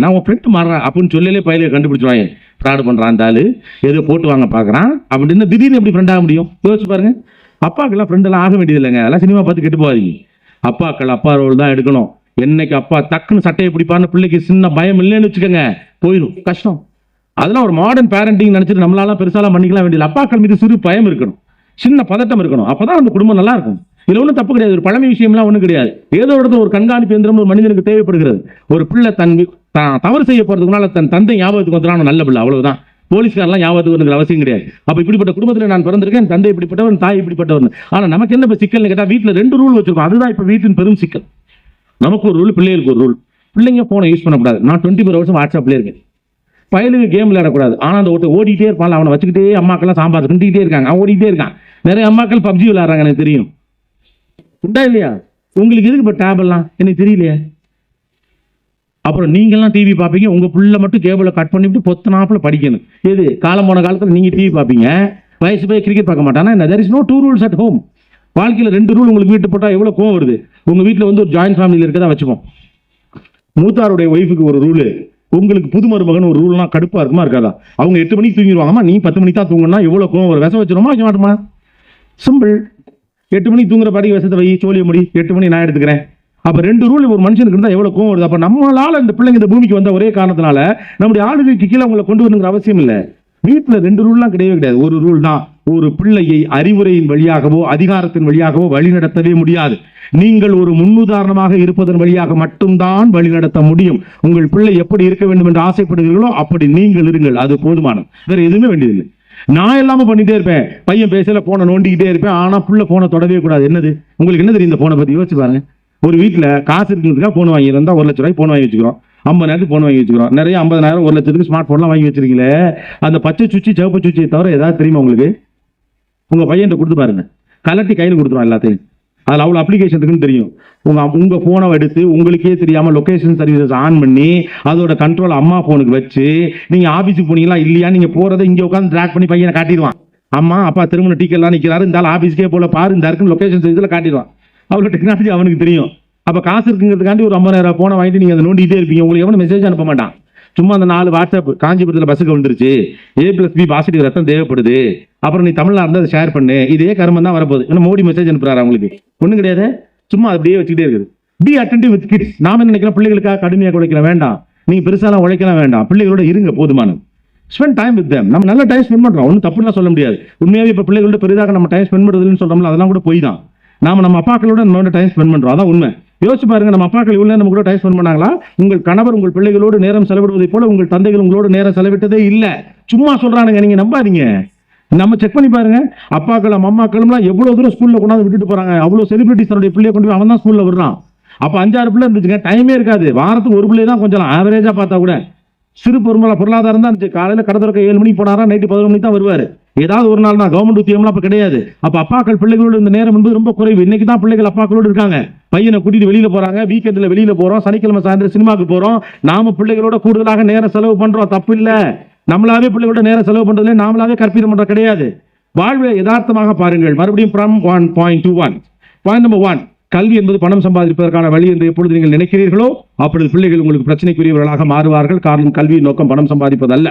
நான் உன் ஃப்ரெண்ட் மாறுறேன் அப்படின்னு சொல்லலே பயில கண்டுபிடிச்சிடுவாங்க. ஃப்ராடு பண்ணுறான் அந்த ஆளு, ஏதோ போட்டு வாங்க பார்க்குறான் அப்படின்னு திடீர்னு எப்படி ஃப்ரெண்ட் ஆக முடியும்? யோசிச்சு பாருங்க. அப்பாக்கெல்லாம் ஃப்ரெண்டெல்லாம் ஆக வேண்டியது இல்லைங்க. அதெல்லாம் சினிமா பார்த்து கெட்டு போகாதீங்க. அப்பாக்கள் அப்பா ரோல் தான் எடுக்கணும். என்னைக்கு அப்பா டக்குன்னு சட்டையை பிடிப்பான்னு பிள்ளைக்கு சின்ன பயம் இல்லைன்னு வச்சுக்கோங்க, போயிடும் கஷ்டம். அதெல்லாம் ஒரு மாடர்ன் பேரண்டிங் நினச்சிட்டு நம்மளால பெருசாலாம் பண்ணிக்கலாம் வேண்டியது. அப்பாக்கள் மீது சிறு பயம் இருக்கணும், சின்ன பதட்டம் இருக்கணும். அப்பதான் அந்த குடும்பம் நல்லா இருக்கும். இதுல ஒன்றும் தப்பு கிடையாது. ஒரு பழமை விஷயம்லாம் ஒன்றும் கிடையாது. ஏதோ இடத்துல ஒரு கண்காணிப்பு எந்திரம் ஒரு மனிதனுக்கு தேவைப்படுகிறது. ஒரு பிள்ளை தவறு செய்ய போறதுக்குனால தன் தந்தை ஞாபகத்துக்கு வந்துடான நல்ல பிள்ளை, அவ்வளவுதான். போலீஸ்காரெல்லாம் ஞாபகத்துக்கு வந்து அவசியம் கிடையாது. அப்ப இப்படிப்பட்ட குடும்பத்தில் நான் பிறந்திருக்கேன், தந்தை இப்படிப்பட்டவன், தாய் இப்படிப்பட்டவன். ஆனா நமக்கு என்ன சிக்கல்னு கேட்டா, வீட்டுல 2 ரூல் வச்சிருக்கோம். அதுதான் இப்ப வீட்டின் பெரும் சிக்கல். நமக்கு ஒரு ரூல், பிள்ளைகளுக்கு ஒரு ரூல். பிள்ளைங்க போனை யூஸ் பண்ணக்கூடாது. நான் 24 hours வாட்ஸ்அப்ல இருக்கேன். பயலுக்கு கேம் விளையாடக்கூடாது. ஆனால் அந்த ஓடிட்டே இருப்பான், அவனை வச்சுக்கிட்டே அம்மாக்கெல்லாம் சாம்பார் கிண்டிகிட்டே இருக்காங்க, அவன் ஓடிட்டே இருக்கான். நிறைய அம்மாக்கள் பப்ஜி விளையாடுறாங்க, எனக்கு தெரியும். உண்டா இல்லையா? உங்களுக்கு எதுக்கு இப்போ டேப் எல்லாம் எனக்கு தெரியலையே. அப்புறம் நீங்கள்லாம் டிவி பார்ப்பீங்க, உங்கள் பிள்ளை மட்டும் கேபிளை கட் பண்ணிவிட்டு பொத்தனாப்பில் படிக்கணும். எது காலம் போன காலத்தில் நீங்கள் டிவி பார்ப்பீங்க, வயசு போய் கிரிக்கெட் பார்க்க மாட்டானா? there is no 2 rules at home. வாழ்க்கையில் 2 ரூல் உங்களுக்கு வீட்டு போட்டால் எவ்வளோ கோவம் வருது. உங்கள் வீட்டில் வந்து ஒரு ஜாயின்ட் ஃபேமிலியில் இருக்கதான் வச்சுப்போம். மூத்தாருடைய ஒய்ஃபுக்கு ஒரு ரூலு, உங்களுக்கு புது மருமகன் ஒரு ரூல்னா கடுப்பா இருக்குமா இருக்காதா? அவங்க 8 மணிக்கு தூங்கிடுவாங்கம்மா, நீ 10 மணிக்கு தான் தூங்கணும்னா எவ்வளோ கோவம் ஒரு விச வச்சிருமா வைக்க மாட்டோமா? சிம்பிள். 8 மணிக்கு தூங்குற பாடி விஷத்தை வை, சோழிய முடி, 8 மணி நான் எடுத்துக்கிறேன். அப்ப 2 ரூல் ஒரு மனுஷனுக்கு இருந்தால் எவ்வளோ கோவம் வருது. அப்ப நம்மளால இந்த பிள்ளைங்க இந்த பூமிக்கு வந்த ஒரே காரணத்தினால நம்முடைய ஆளுகைக்கு கீழே அவங்களை கொண்டு வரணுங்கிற அவசியம் இல்லை. வீட்டில் 2 ரூல்லாம் கிடையவே கிடையாது. ஒரு ரூல் தான். ஒரு பிள்ளையை அறிவுரையின் வழியாகவோ அதிகாரத்தின் வழியாகவோ வழிநடத்தவே முடியாது. நீங்கள் ஒரு முன்னுதாரணமாக இருப்பதன் வழியாக மட்டும்தான் வழிநடத்த முடியும். உங்கள் பிள்ளை எப்படி இருக்க வேண்டும் என்று ஆசைப்படுகிறீர்களோ அப்படி நீங்கள் இருங்கள், அது போதுமானது. வேற எதுவுமே வேண்டியதில்லை. நான் எல்லாமே பண்ணிட்டே இருப்பேன், பையன் பேசல போனை நோண்டிக்கிட்டே இருப்பேன், ஆனா புள்ள போனை தொடவே கூடாது. என்னது உங்களுக்கு என்ன தெரியும் இந்த போனை பத்தி? யோசிச்சு பாருங்க. ஒரு வீட்டில் காசு இருக்கிறதுக்காக போன் வாங்கி இருந்தா 1 லட்ச ரூபாய்க்கு போன் வாங்கி வச்சுக்கிறோம், 50,000 போன் வாங்கி வச்சுக்கிறோம். நிறைய 50,000 1 லட்சத்துக்கு ஸ்மார்ட் போன்லாம் வாங்கி வச்சிருக்கீங்களே, அந்த பச்சை சுச்சி சிவப்பு சுச்சியை தவிர ஏதாவது தெரியுமா உங்களுக்கு? உங்க பையன் கொடுத்து பாருங்க, கலட்டி கையில் கொடுத்துருவான் எல்லாத்தையும். அதில் அவ்வளோ அப்ளிகேஷன் இருக்குன்னு தெரியும். உங்கள் ஃபோனை எடுத்து உங்களுக்கே தெரியாமல் லொக்கேஷன் சர்வீசஸ் ஆன் பண்ணி அதோட கண்ட்ரோல் அம்மா ஃபோனுக்கு வச்சு நீங்கள் ஆஃபீஸுக்கு போனீங்களா இல்லையா, நீங்கள் போகிறத இங்கே உட்காந்து ட்ராக் பண்ணி பையனை காட்டிடுவான். அம்மா அப்பா திருமண டீக்கெல்லாம் நிற்கிறாரு, இந்த ஆஃபீஸ்க்கே போல பாரு, இந்த இருக்குன்னு லொக்கேஷன் சர்வீஸில் காட்டிடுவான். அவ்வளோ டெக்னாலஜி அவனுக்கு தெரியும். அப்போ காசு இருக்குங்கிறதுக்காண்டி ஒரு 50,000 போனை வாங்கிட்டு நீங்கள் அதை நோண்டிகிட்டே இருப்பீங்க. உங்களுக்கு எவனும் மெசேஜ் அனுப்ப மாட்டான். சும்மா அந்த 4 வாட்ஸ்அப், காஞ்சிபுரத்தில் பஸ்ஸுக்கு வந்துருச்சு, A+B பாசிட்டிவ் ரத்தம் தேவைப்படுது, அப்புறம் நீ தமிழ்நாடு அதை ஷேர் பண்ணு, இதே கருமம் தான் வரப்போகுது. ஏன்னா மோடி மெசேஜ் அனுப்புறாரு அவங்களுக்கு, ஒன்றும் கிடையாது. சும்மா அப்படியே வச்சுக்கிட்டே இருக்குது. Be attentive with kids. நாம என்ன நினைக்கிறோம், பிள்ளைகளுக்காக கடுமையாக உழைக்க வேண்டாம், நீங்க பெருசாலாம் உழைக்கலாம் வேண்டாம், பிள்ளைகளோட இருங்க போதுமானது. Spend time with them. நம்ம நல்ல டைம் ஸ்பெண்ட் பண்றோம், ஒன்றும் தப்புலாம் சொல்ல முடியாது. உண்மையாவே இப்போ பிள்ளைகளோட பெரிதாக நம்ம டைம் ஸ்பெண்ட் பண்ணுறதுன்னு சொல்றோம்ல, அதெல்லாம் கூட போய் தான். நம்ம அப்பாக்களோட நம்ம டைம் ஸ்பெண்ட் பண்றோம், அதான் உண்மை. யோசிச்சு பாருங்க, நம்ம அப்பாக்கள் இவ்வளவு நம்ம கூட டைம் ஸ்பெண்ட் பண்ணாங்களா? உங்கள் கணவர் உங்கள் பிள்ளைகளோடு நேரம் செலவிடுவதை போல உங்கள் தந்தைகள் உங்களோட நேரம் செலவிட்டதே இல்லை. சும்மா சொல்றானுங்க, நீங்க நம்பாதீங்க. நம்ம செக் பண்ணி பாருங்க. அப்பாக்களும் அம்மாக்களும்லாம் எவ்வளவு தூரம் ஸ்கூல்ல கொண்டாந்து விட்டுட்டு போறாங்க. அவ்வளவு செலிபிரிட்டிஸ் தன்னுடைய பிள்ளைய கொண்டு போய் அவன் தான் ஸ்கூல்ல விடுறான். அப்ப 5-6 பிள்ளை இருந்துச்சுங்க, டைமே இருக்காது. வாரத்துக்கு ஒரு பிள்ளை தான் கொஞ்சம் ஆவரேஜா பார்த்தா கூட. சிறு பொருளாதாரம் தான் இருந்துச்சு. காலையில கடை திறக்க 7 மணிக்கு போனாரா, நைட்டு 11 மணிக்கு தான் வருவாரு. ஏதாவது ஒரு நாள் தான். கவர்மெண்ட் உத்தியம்லாம் அப்ப கிடையாது. அப்ப அப்பாக்கள் பிள்ளைகளோடு இந்த நேரம் என்பது ரொம்ப குறைவு. இன்னைக்கு தான் பிள்ளைகள் அப்பாக்களோடு இருக்காங்க. பையனை கூட்டிட்டு வெளியில போறாங்க, வீக்கெண்ட்ல வெளியில போறோம், சனிக்கிழமை சாயந்தரம் சினிமாக்கு போறோம். நாம பிள்ளைகளோட கூடுதலாக நேரம் செலவு பண்றோம், தப்பு இல்ல. நம்மளாவே பிள்ளைகளோட நேரம் செலவு பண்றதுல நாமளாவே கற்பிதம் பண்ற கிடையாது. வாழ்வை யதார்த்தமாக பாருங்கள். மறுபடியும் from 1.21. பாயிண்ட் நம்பர் 1, கல்வி என்பது பணம் சம்பாதிப்பதற்கான வழி என்று எப்பொழுது நீங்கள் நினைக்கிறீர்களோ அப்பொழுது பிள்ளைகள் உங்களுக்கு பிரச்சனைக்குரியவர்களாக மாறுவார்கள். காரணம், கல்வியின் நோக்கம் பணம் சம்பாதிப்பதல்ல.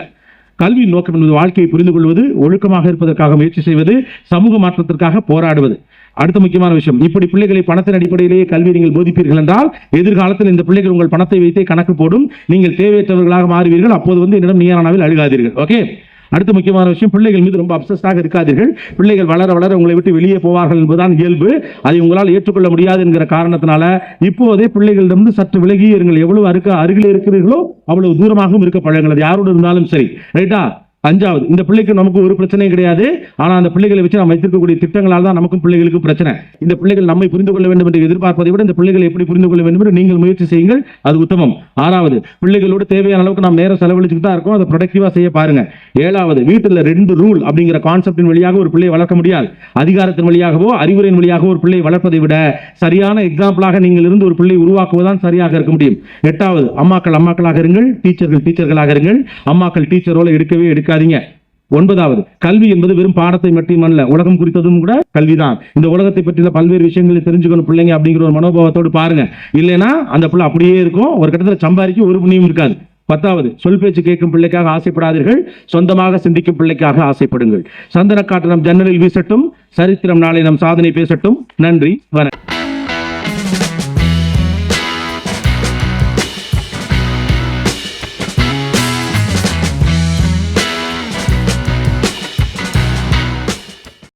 கல்வியின் நோக்கம் என்பது வாழ்க்கையை புரிந்து கொள்வது, ஒழுக்கமாக இருப்பதற்காக முயற்சி செய்வது, சமூக மாற்றத்திற்காக போராடுவது. அடுத்த முக்கியமான விஷயம், இப்படி பிள்ளைகளை பணத்தின் அடிப்படையிலேயே கல்வி நீங்கள் போதிப்பீர்கள் என்றால் எதிர்காலத்தில் இந்த பிள்ளைகள் உங்கள் பணத்தை வைத்தே கணக்கு போடும், நீங்கள் தேவையற்றவர்களாக மாறுவீர்கள். அப்போது என்னிடம் நீயானாவில் அழுகாதீர்கள். ஓகே. அடுத்த முக்கியமான விஷயம், பிள்ளைகள் மீது ரொம்ப அப்சஸ்டாக இருக்காதீர்கள். பிள்ளைகள் வளர வளர உங்களை விட்டு வெளியே போவார்கள் என்பதுதான் இயல்பு. அதை உங்களால் ஏற்றுக்கொள்ள முடியாது என்கிற காரணத்தினால இப்போதே பிள்ளைகளிடம் சற்று விலகியே இருங்கள். எவ்வளவு அருகில் இருக்கிறீர்களோ அவ்வளவு தூரமாகவும் இருக்க பழங்கள். அது யாரோடு இருந்தாலும் சரி. ரைட்டா? அஞ்சாவது, இந்த பிள்ளைக்கு நமக்கு ஒரு பிரச்சனையும் கிடையாது. ஆனால் அந்த பிள்ளைகளை வச்சு நம்ம வைத்திருக்கக்கூடிய திட்டங்களால் தான் நமக்கும் பிள்ளைகளுக்கும் பிரச்சனை. இந்த பிள்ளைகள் நம்மை புரிந்து கொள்ள வேண்டும் என்று எதிர்பார்ப்பதை விட இந்த பிள்ளைகளை எப்படி புரிந்து கொள்ள வேண்டும் என்று நீங்கள் முயற்சி செய்யுங்கள். அது உத்தமம். ஆறாவது, பிள்ளைகளோடு தேவையான அளவுக்கு நாம் நேரம் செலவழிச்சுட்டு தான் இருக்கோம். அதை ப்ரொடக்டிவா செய்ய பாருங்க. ஏழாவது, வீட்டில் 2 ரூல் அப்படிங்கிற கான்செப்டின் வழியாக ஒரு பிள்ளையை வளர்க்க முடியாது. அதிகாரத்தின் வழியாகவோ அறிவுரையின் வழியாகவோ ஒரு பிள்ளையை வளர்ப்பதை விட சரியான எக்ஸாம்பிளாக நீங்கள் இருந்து ஒரு பிள்ளை உருவாக்குவதுதான் சரியாக இருக்க முடியும். எட்டாவது, அம்மாக்களாக இருங்கள், டீச்சர்களாக இருங்கள். அம்மாக்கள் டீச்சர் ரோலை எடுக்காதீங்க. ஒன்பதாவது, கல்வி என்பது வெறும் பாடத்தை மட்டுமல்ல, உலகம் குறித்ததும் கூட கல்விதான். இந்த உலகத்தை பற்றிய பல்வேறு விஷயங்களை தெரிஞ்சுக்கணும் பிள்ளைங்க அப்படிங்கிற ஒரு மனோபாவத்தோடு பாருங்க. இல்லைன்னா அந்த பிள்ளை அப்படியே இருக்கும், ஒரு கட்டத்தில் சம்பாதிக்க ஒரு புண்ணியம் இருக்காது. 10வது, சொல் பேச்சு கேட்கும் பிள்ளைக்காக ஆசைப்படாதீர்கள், சொந்தமாக சிந்திக்கும் பிள்ளைக்காக ஆசைப்படுங்கள். சந்தனக்காற்று நம் ஜன்னலில் வீசட்டும், சரித்திரம் நாளை நம் சாதனை பேசட்டும். நன்றி, வணக்கம்.